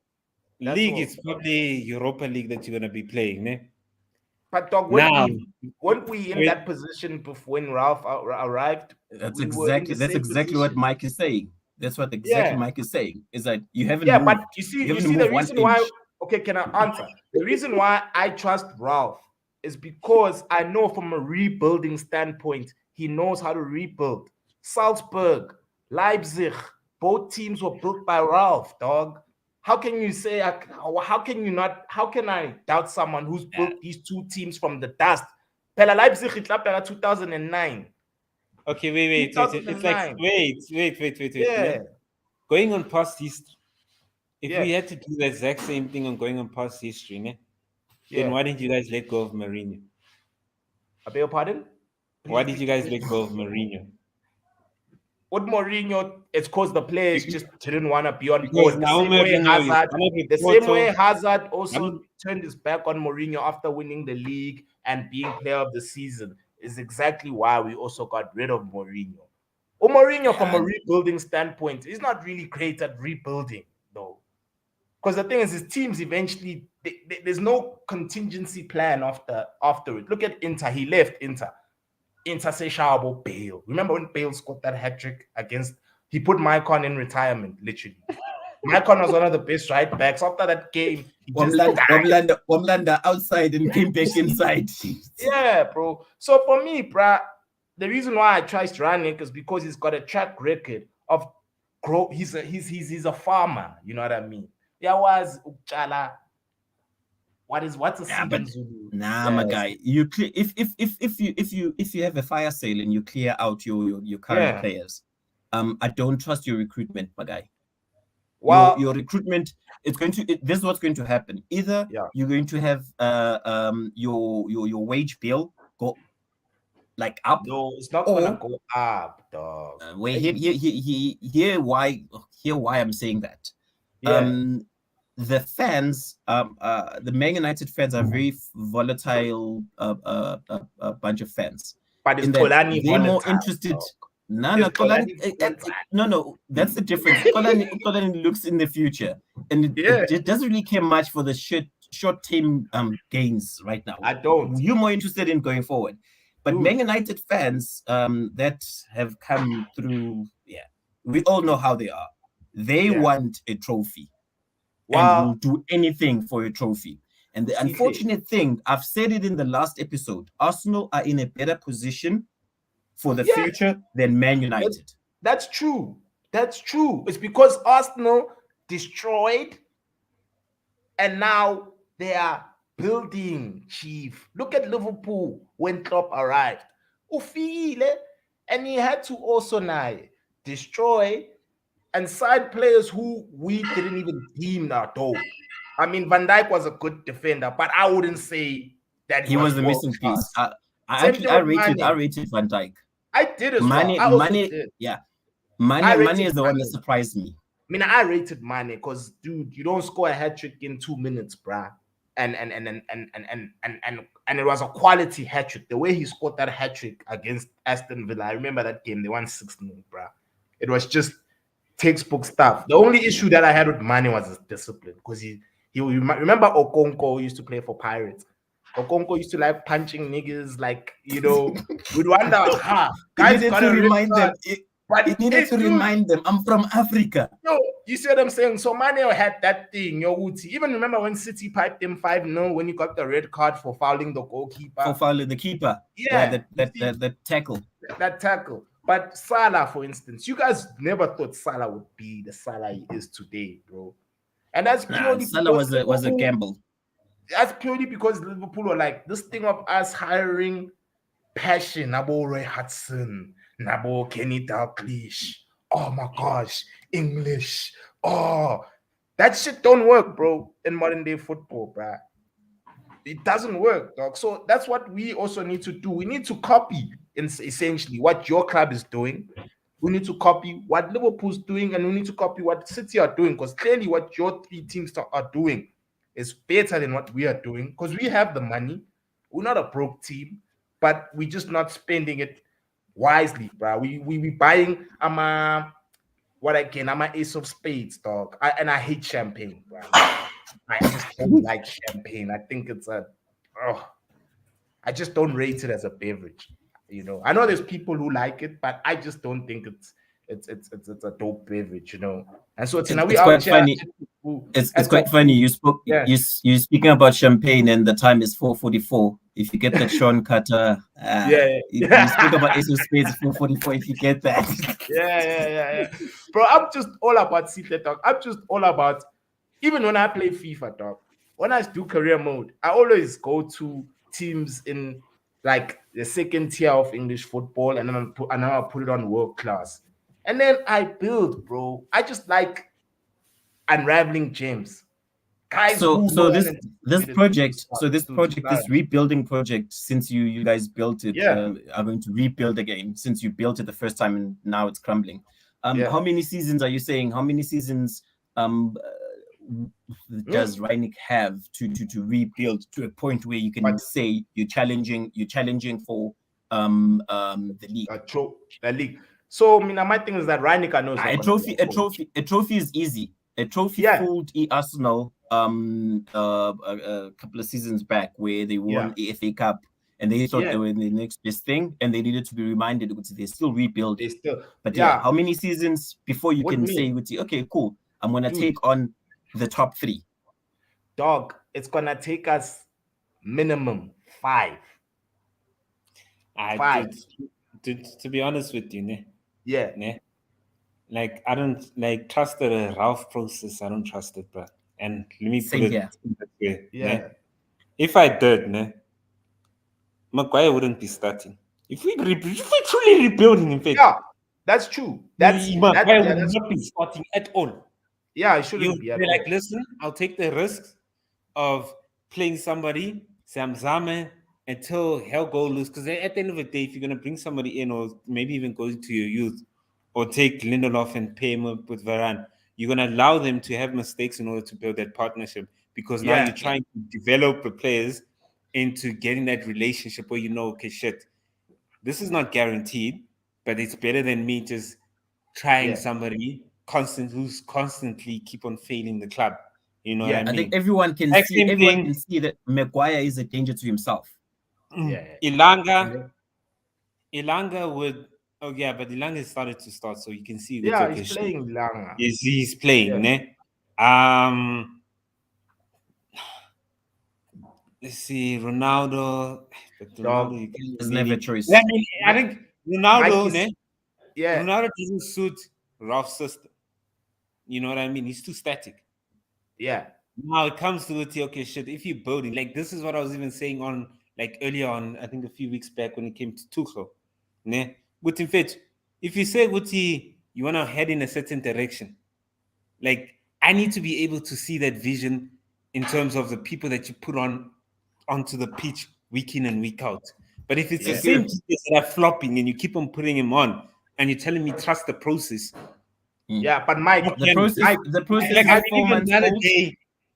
League is probably Europa League that you're gonna be playing, ne? But dog, weren't we in that position when Ralph arrived? That's exactly what Mike is saying. That's what Mike is saying. Is that you haven't moved. But you see the reason why. Okay, can I answer? The reason why I trust Ralph is because I know from a rebuilding standpoint, he knows how to rebuild. Salzburg, Leipzig, both teams were built by Ralph, dog. How can you say, how can I doubt someone who's built these two teams from the dust? Pela Leipzig, it's like 2009. Okay, wait. It's like, wait. Yeah. Going on past history, if Yeah. we had to do the exact same thing on going on past history, then Yeah. why didn't you guys let go of Mourinho? I beg your pardon? Why did you guys let go of Mourinho? With Mourinho, it's because the players just didn't want to be on Because board. now The same way Hazard also turned his back on Mourinho after winning the league and being player of the season is exactly why we also got rid of Mourinho. Mourinho, from a rebuilding standpoint, is not really great at rebuilding, though. Because the thing is, his teams eventually, there's no contingency plan after it. Look at Inter. He left Inter. Inter say Shabo Bale. Remember when Bale scored that hat trick he put Maicon in retirement, literally. Maicon was one of the best right backs. After that game, he Womlanda outside and came back inside. Yeah, bro. So for me, bro, the reason why I try Rangnick is because he's got a track record of growth. He's a farmer. You know what I mean? Yeah, was Uchala. What's a season Zulu? My guy. You clear if you have a fire sale and you clear out your current players, I don't trust your recruitment, my guy. Well, your recruitment, this is what's going to happen. Either you're going to have your wage bill go like up. No, it's not gonna go up, dog. Here why I'm saying that. The fans, the Man United fans are very volatile bunch of fans. But it's Kolani they're more interested. No, that's the difference. Kolani looks in the future, and it doesn't really care much for the short-term gains right now. I don't. You're more interested in going forward. But Man United fans that have come through, we all know how they are. They want a trophy. And will do anything for a trophy. And the unfortunate thing, I've said it in the last episode, Arsenal are in a better position for the future than Man United. That's true. It's because Arsenal destroyed and now they are building, chief. Look at Liverpool when Klopp arrived. Ufile, and he had to also now destroy and sign players who we didn't even deem are dope. I mean, Van Dijk was a good defender, but I wouldn't say that he was the missing piece. I rated Van Dijk. I did as Mane, well. Mane is the one that surprised me. I mean, I rated Mane because, dude, you don't score a hat trick in 2 minutes, bruh. And it was a quality hat trick. The way he scored that hat trick against Aston Villa, I remember that game. They won 6-0, bruh. It was just textbook stuff. The only issue that I had with Mane was his discipline, because he remember Okonkwo used to play for Pirates. Okonkwo used to like punching niggas, like, we'd wonder, guys needed to remind them. It needed to remind them, I'm from Africa. No, you see what I'm saying? So Mane had that thing, even remember when City piped him 5-0 when he got the red card for fouling the goalkeeper? For fouling the keeper. Yeah, that tackle. That tackle. But Salah, for instance, you guys never thought Salah would be the Salah he is today, bro. And that's purely Salah was a gamble. That's purely because Liverpool were like, this thing of us hiring passion, Nabo Roy Hudson, Nabo Kenny Dalglish. Oh my gosh, English. Oh, that shit don't work, bro, in modern day football, bro. It doesn't work, dog. So that's what we also need to do. We need to copy essentially what your club is doing. We need to copy what Liverpool's doing, and we need to copy what City are doing, because clearly what your three teams are doing is better than what we are doing, because we have the money. We're not a broke team, but we're just not spending it wisely, bro. We buying I'm a ace of spades, dog. I hate champagne, bro. I just don't like champagne. I think it's I just don't rate it as a beverage. I know there's people who like it, but I just don't think it's a dope beverage, And so it's quite funny. It's quite funny. You're speaking about champagne, and the time is 4:44. If you get that Sean Cutter, Yeah. you speak about Ace of Spades 444. If you get that, yeah. Bro, I'm just all about secret talk. I'm just all about, even when I play FIFA, dog. When I do career mode, I always go to teams in like the second tier of English football, and then I'll put it on world class, and then I build, bro. I just like unraveling gems, guys so who so know this project, this rebuilding project, since you guys built it, Yeah. are going to rebuild again. Since you built it the first time and now it's crumbling. How many seasons are you saying? How many seasons does Reinik have to rebuild to a point where you can say you're challenging for the league? The league. So my thing is that Reinik knows a trophy is easy. A trophy fooled Arsenal a couple of seasons back, where they won the FA Cup and they thought they were the next best thing, and they needed to be reminded because they're still rebuilding. But how many seasons before you can say, okay, cool, I'm gonna take on the top 3? Dog, it's gonna take us minimum 5. To be honest with you, ne? Yeah. Ne? Like, I don't trust the Ralph process. I don't trust it, bro. And let me put it that way. Yeah. Ne? If I did, ne, Maguire wouldn't be starting. If we truly rebuilding, in fact. Yeah, that's true. Maguire would not be starting at all. Yeah, it shouldn't be at all. Like, listen, I'll take the risks of playing somebody, Sam Zame, until hell go loose. Because at the end of the day, if you're going to bring somebody in, or maybe even go to your youth, or take Lindelof and pay him up with Varane, you're going to allow them to have mistakes in order to build that partnership. Because now you're trying to develop the players into getting that relationship where okay, shit, this is not guaranteed, but it's better than me just trying somebody who's constantly keep on failing the club. You know what I mean? I think everyone can see that Maguire is a danger to himself. Ilanga would. Oh yeah, but Ilanga started to start, so you can see. He's playing Ilanga. He's playing, ne? Let's see, Ronaldo. But Ronaldo is never a choice. I think Ronaldo, Ronaldo doesn't suit Ralph's system. You know what I mean? He's too static. Yeah. Now it comes to it, okay, shit. If you're building, like, this is what I was even saying on, like, earlier on, I think a few weeks back when it came to Tuchel. Ne? But in fact, if you say, you want to head in a certain direction, like, I need to be able to see that vision in terms of the people that you put onto the pitch week in and week out. But if it's the same people that are flopping and you keep on putting him on and you're telling me trust the process. Yeah, but Mike, the process like, even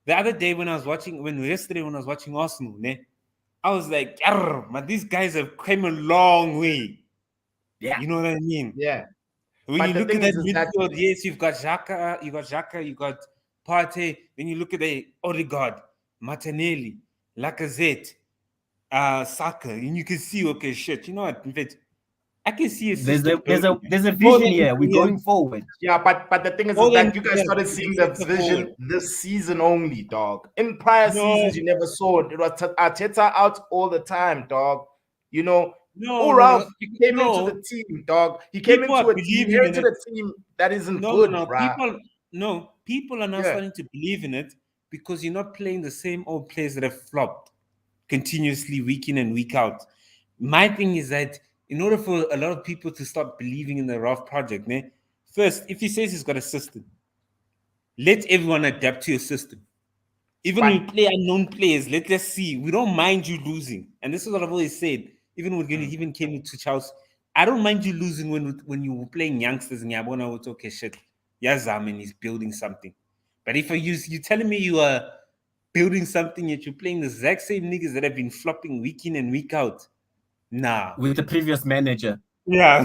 the other day when I was watching Arsenal, ne, I was like, man, these guys have come a long way. Yeah. You know what I mean? Yeah. When you look at that midfield, yes, you've got Xhaka, you got Partey, then you look at the Odegaard, Martinelli, Lacazette, Saka, and you can see, okay, shit, you know what? In fact, I can see there's a vision here. We're going forward. Yeah, but the thing is that you guys started seeing the vision this season only, dog. In prior seasons, you never saw it. It was Arteta out all the time, dog. You know, Ralph came into the team, dog. He came into a team that isn't good, bro. People are now starting to believe in it because you're not playing the same old players that have flopped continuously week in and week out. My thing is that in order for a lot of people to start believing in the Ralph project, first, if he says he's got a system, let everyone adapt to your system. Even when you play unknown players, let's see. We don't mind you losing. And this is what I've always said. Even when even came into Chelsea, I don't mind you losing when you were playing youngsters and Yabona would okay, shit. Yazaman is building something. But if you telling me you are building something yet you're playing the exact same niggas that have been flopping week in and week out, nah. With the previous manager. Nah.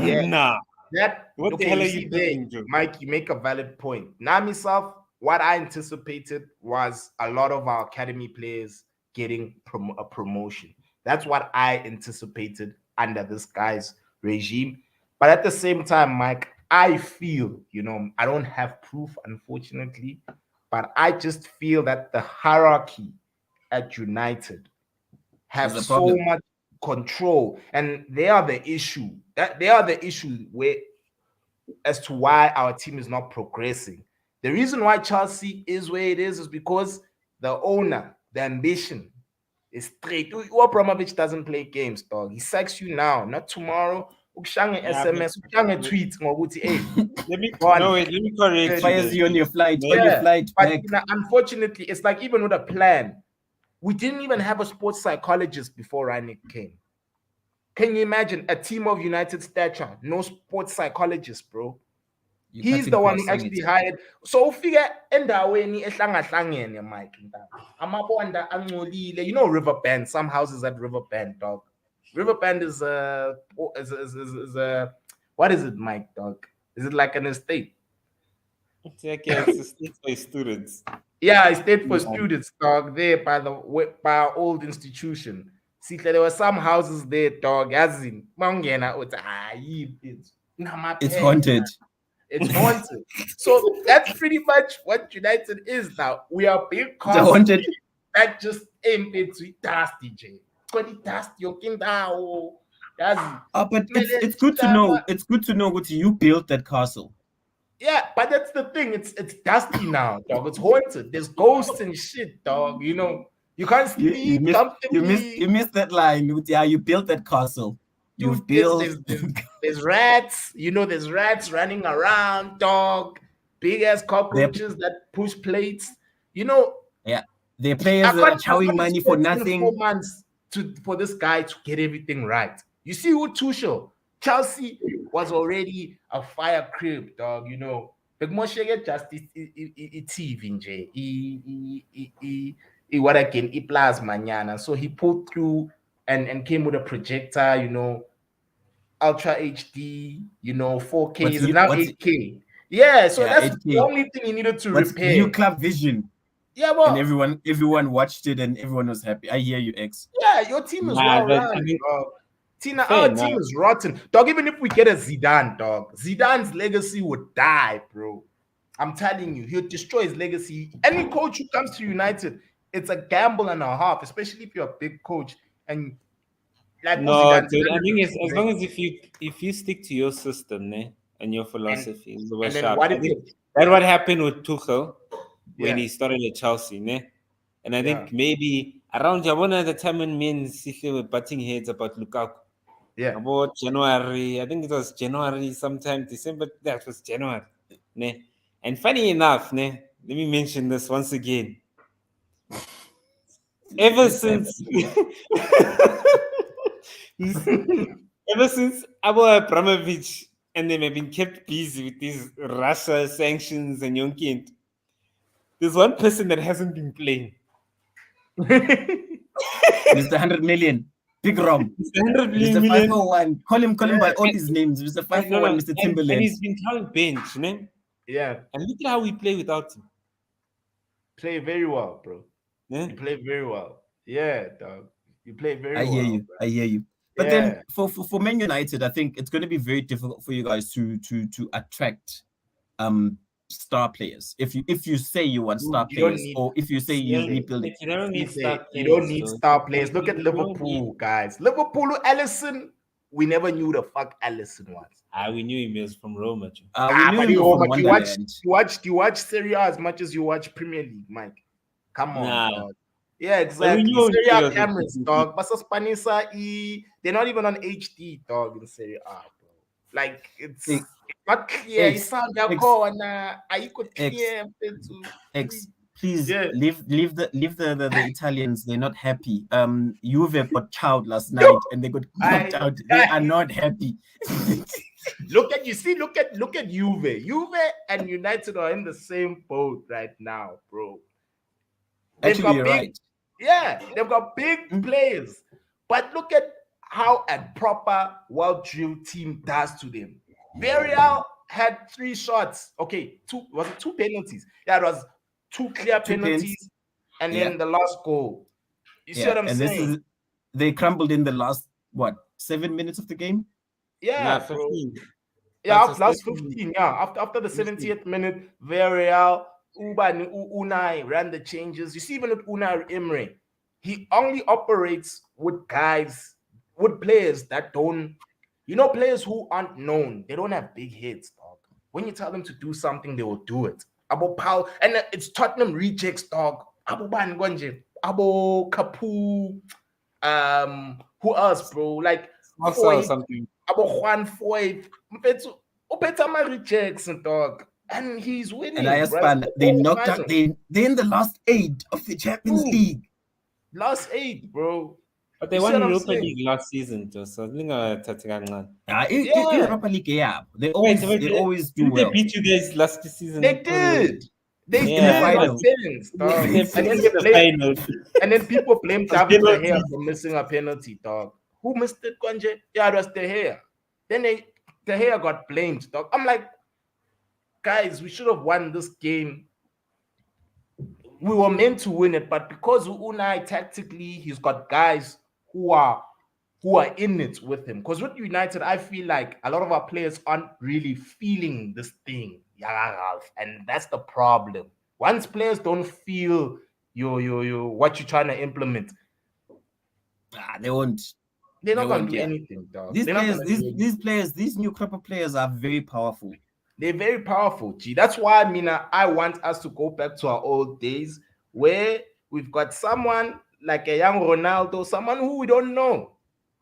What the hell are you doing, Joe? Mike, you make a valid point. Now, myself, what I anticipated was a lot of our academy players getting a promotion. That's what I anticipated under this guy's regime. But at the same time, Mike, I feel, I don't have proof, unfortunately, but I just feel that the hierarchy at United have There's a so problem. much control, and they are the issue. They are the issue where as to why our team is not progressing. The reason why Chelsea is where it is because the owner, the ambition is straight. Abramovich doesn't play games, dog. He sacks you now, not tomorrow. Ukushange Yeah, SMS, ukushange tweet ngokuthi, hey, let me go on. no wait, let me correct you. Fires you on your flight, Yeah, but back. unfortunately, it's like even with a plan, we didn't even have a sports psychologist before Ranić came. Can you imagine a team of United stature, no sports psychologist, bro? You're He's cutting the one costs, who ain't actually it? hired. So figure endaweni ehlangahlangene, Mike. Amabonda angcolile. You know Riverbend. Some houses at Riverbend, dog. Riverbend is a what is it, Mike, dog? Is it like an estate? It's like it's a state for students. Yeah, estate for Yeah. students, dog. There by our old institution. See, there were some houses there, dog. As in, It's haunted. It's haunted. So that's pretty much what United is now. We are big It's a cars haunted. that just aim into dust, DJ. 20 dust, your king down. That's But it's good to know. It's good to know what you built that castle. yeah, but that's the thing. It's dusty now, dog. It's haunted. There's ghosts and shit, dog. You know, you can't sleep You missed that line. Yeah, you built that castle. You've built. There's rats. You know, there's rats running around, dog. Big ass cockroaches that push plates. You know. Yeah, the players that are chowing money for nothing. 4 months for this guy to get everything right. You see who Tuchel? Chelsea was already a fire crib, dog. You know, but Moshe get justice. What again? He plays mañana. So he pulled through and came with a projector. You know, Ultra HD. You know, 4K is now 8K. Yeah, so that's 8K. The only thing he needed to repair. New club vision. Yeah, well, and everyone watched it and everyone was happy. I hear you, X. Yeah, your team is well run, dog. Our team is rotten. Dog, even if we get a Zidane, dog, Zidane's legacy would die, bro. I'm telling you, he'll destroy his legacy. Any coach who comes to United, it's a gamble and a half, especially if you're a big coach. And like no, dude, I think it's as long as if you stick to your system, and your philosophy is the way sharp. That's what happened with Tuchel when he started at Chelsea, and I think maybe around Jabona the time when me and Sixie were butting heads about Lukaku. Yeah. About January, I think it was January, sometime December. That was January, And funny enough, let me mention this once again. Ever since Abu Abramovich and them have been kept busy with these Russia sanctions and Yonkind, there's one person that hasn't been playing. Mr. 100 million. Big Rom. Mr. 501. Call him by all his names. Mr. 501, Mr. Timberland. And he's been coming bench, Yeah. And look at how we play without him. Play very well, bro. Yeah? You play very well. Yeah, dog. You play very well. I hear you. But then for Man United, I think it's going to be very difficult for you guys to attract star players. If you say you want star players, or if you say you need building, you don't need star players. You don't need star players. Look at Liverpool, guys. Liverpool, Alisson. We never knew the fuck Alisson was. We knew him was from Roma. We knew him from Wonderland. You watch Serie A as much as you watch Premier League, Mike. Come on, dog. Yeah, exactly. Serie A cameras, dog. But Spanisa, they're not even on HD, dog, in Serie A, bro. Like, it's not clear. It's sound clear. Please leave the Italians. They're not happy. Juve got child last night and they got knocked out. They are not happy. Look at Juve. Juve and United are in the same boat right now, bro. Actually, you're right. Yeah, they've got big players. But look at how a proper well-drilled team does to them. Villarreal had 3 shots. Okay, was it 2 penalties? Yeah, it was 2 clear penalties, and then the last goal. You see what I'm saying? They crumbled in the last 7 minutes of the game. Yeah, 15. Yeah, last 15. Yeah, after the 70th minute, Villarreal, Unai ran the changes. You see, even with Unai Emery, he only operates with players that don't, players who aren't known, they don't have big heads, dog. When you tell them to do something, they will do it. Abo Paul, and it's Tottenham rejects, dog. Abo Ban Gonje, Abo Kapu, who else, bro? Like or something. Abo Juan Foyt, Upetama rejects, dog. And he's winning. And I right? they knocked out. They're in the last 8 of the Champions League. Last 8, bro. But they won Europa League last season, too. So Europa League, yeah. They always do well. They beat you guys last season. They did. They did. And then people blame David De Gea for missing a penalty, dog. Who missed it, Konje? Yeah, it was De Gea. Then De Gea got blamed, dog. I'm like, guys, we should have won this game. We were meant to win it, but because Unai tactically, he's got guys who are in it with him. Because with United, I feel like a lot of our players aren't really feeling this thing, and that's the problem. Once players don't feel what you're trying to implement, they won't. They're not gonna do anything, dog. These new crop of players are very powerful. They're very powerful, G. That's why, I want us to go back to our old days where we've got someone like a young Ronaldo, someone who we don't know.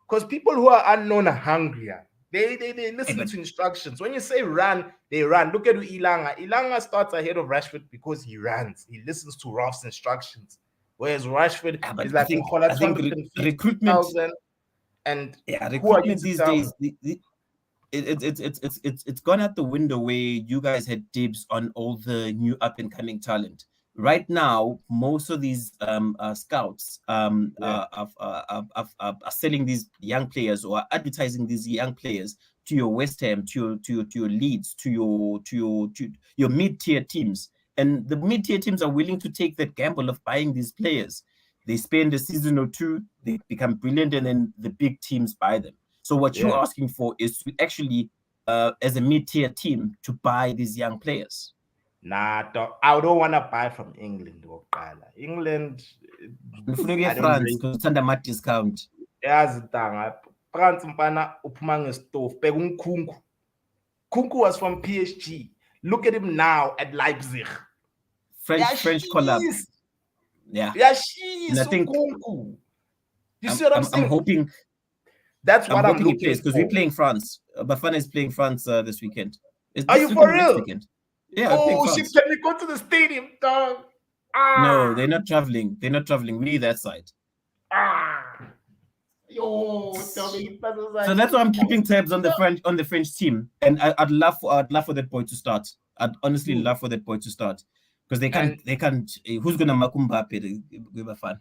Because people who are unknown are hungrier. They listen to instructions. When you say run, they run. Look at Ilanga. Ilanga starts ahead of Rashford because he runs. He listens to Rolf's instructions. Whereas Rashford is like, I think recruitment and recruitment these days, it's gone out the window where you guys had dibs on all the new up and coming talent. Right now, most of these scouts are selling these young players or advertising these young players to your West Ham, to your Leeds, to your mid-tier teams, and the mid-tier teams are willing to take that gamble of buying these players. They spend a season or two, they become brilliant, and then the big teams buy them. So what you're asking for is to actually, as a mid-tier team, to buy these young players. Nah, I don't want to buy from England. England, France, because it's under my discount. Yes, France, Kunku was from PSG. Look at him now at Leipzig. French collab. Yeah, and I think Kunku. You see what I'm saying? I'm hoping. That's what I'm looking for. Because we're playing France. Bafana is playing France this weekend. Are you for real? Yeah. Oh shit! Can we go to the stadium, dog? No, they're not traveling. We need that side. Yo, so that's why I'm keeping tabs on the French team, and I'd love for that boy to start. I'd honestly love for that boy to start because they can't. Who's gonna Makumbape? Give a fan.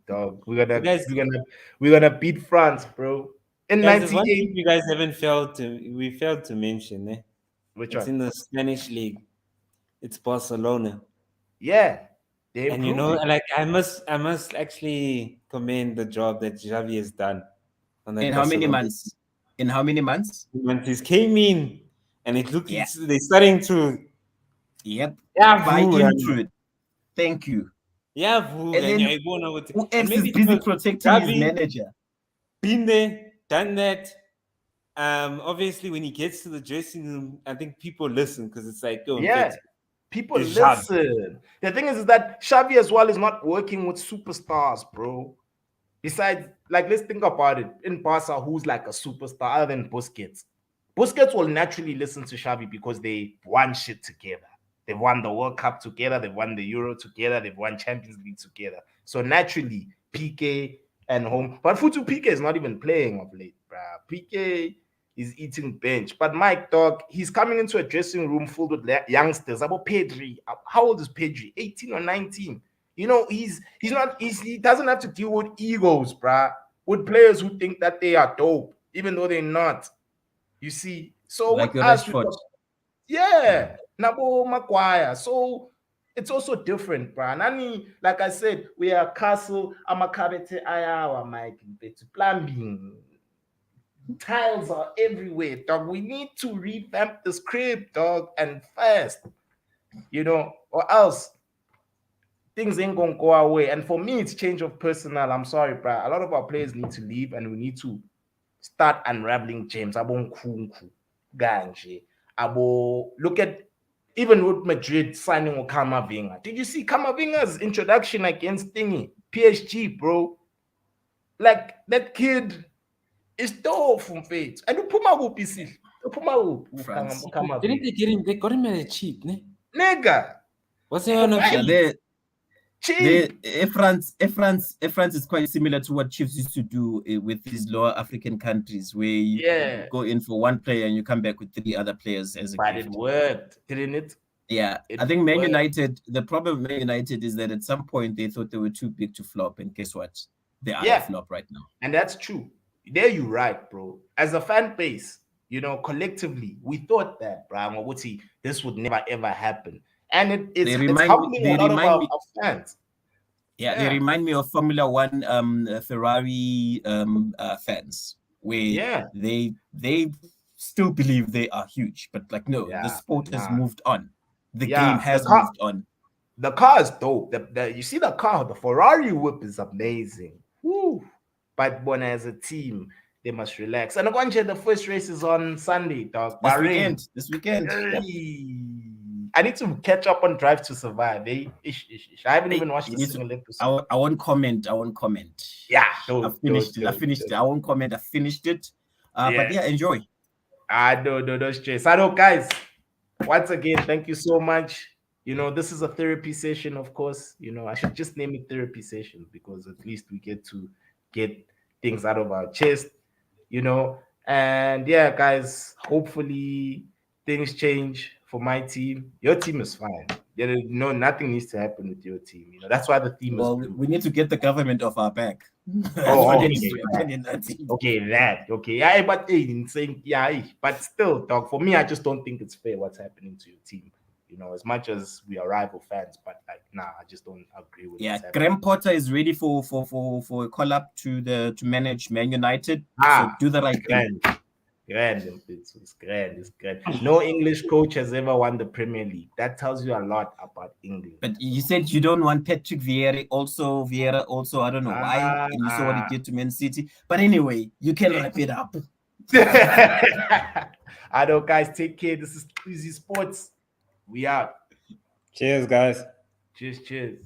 Dog, we're gonna beat France, bro. In 98, you guys failed to mention, eh? Which it's one? In the Spanish league. It's Barcelona. Yeah, and like I must actually commend the job that Xavi has done. In how many months? He came in, and it looks they're starting to. Yep. Buy into it. Thank you. Yeah, who else is busy protecting his manager? Been there, done that. Obviously, when he gets to the dressing room, I think people listen because it's like, people listen. The thing is that Xavi as well is not working with superstars, bro. Besides, like, let's think about it. In Barca, who's like a superstar other than Busquets? Busquets will naturally listen to Xavi because they won shit together. They've won the World Cup together. They've won the Euro together. They've won Champions League together. So naturally, Piqué and home. But Futu Piqué is not even playing of late, bruh. Piqué is eating bench. But Mike, dog, he's coming into a dressing room filled with youngsters. About Pedri. How old is Pedri? 18 or 19. You know, he doesn't have to deal with egos, bruh. With players who think that they are dope, even though they're not. You see? So like with us, Nabo Maguire. So it's also different, bro. Nani, like I said, we are castle, amakabete ayawa, Mike, plumbing. Tiles are everywhere, dog. We need to revamp the script, dog, and fast. Or else things ain't gonna go our way. And for me, it's change of personnel. I'm sorry, bro. A lot of our players need to leave, and we need to start unraveling James. Abo Nkunku, Ganje. Abo, look at even with Madrid signing Kamavinga. Did you see Kamavinga's introduction against Thingy? PSG, bro. Like that kid is dope from Fate. And you put my whoop, you see. You put my whoop. Didn't they get him? They got him at a cheap, ne? Nigga. What's he on a cheap? France is quite similar to what Chiefs used to do with these lower African countries, where you go in for one player and you come back with 3 other players as a But gift. it worked, didn't it? Yeah, I think Man United, the problem with Man United is that at some point they thought they were too big to flop, and guess what? They are a flop right now. And that's true. There you're right, bro. As a fan base, you know, collectively, we thought that, bro, this would never ever happen. And it's helping a lot of our fans. Yeah, they remind me of Formula One Ferrari fans, where they still believe they are huge, but like no, the sport has moved on. The game has moved on. The car is dope. You see the car, the Ferrari whip is amazing. Woo. But when as a team, they must relax. And the first race is on Sunday, dog. This weekend. I need to catch up on Drive to Survive. I haven't even watched the single episode. I won't comment. Yeah, I finished it. I won't comment. I finished it. But yeah, enjoy. No stress. I know, guys. Once again, thank you so much. You know, this is a therapy session, of course. You know, I should just name it therapy session because at least we get to get things out of our chest, you know. And yeah, guys, hopefully things change for my team. Your team is fine. Nothing needs to happen with your team. You know, that's why the theme is. We need to get the government off our back. Okay. But still, dog. For me, I just don't think it's fair what's happening to your team. You know, as much as we are rival fans, but like, I just don't agree with. Yeah, Graham Potter is ready for a call up to manage Man United. So do the right thing. It's grand. No English coach has ever won the Premier League. That tells you a lot about England. But you said you don't want Patrick Vieira also. I don't know why. And you saw what he did to Man City. But anyway, you can wrap it up. I know, guys. Take care. This is sXizie Sports. We out. Cheers, guys. Cheers.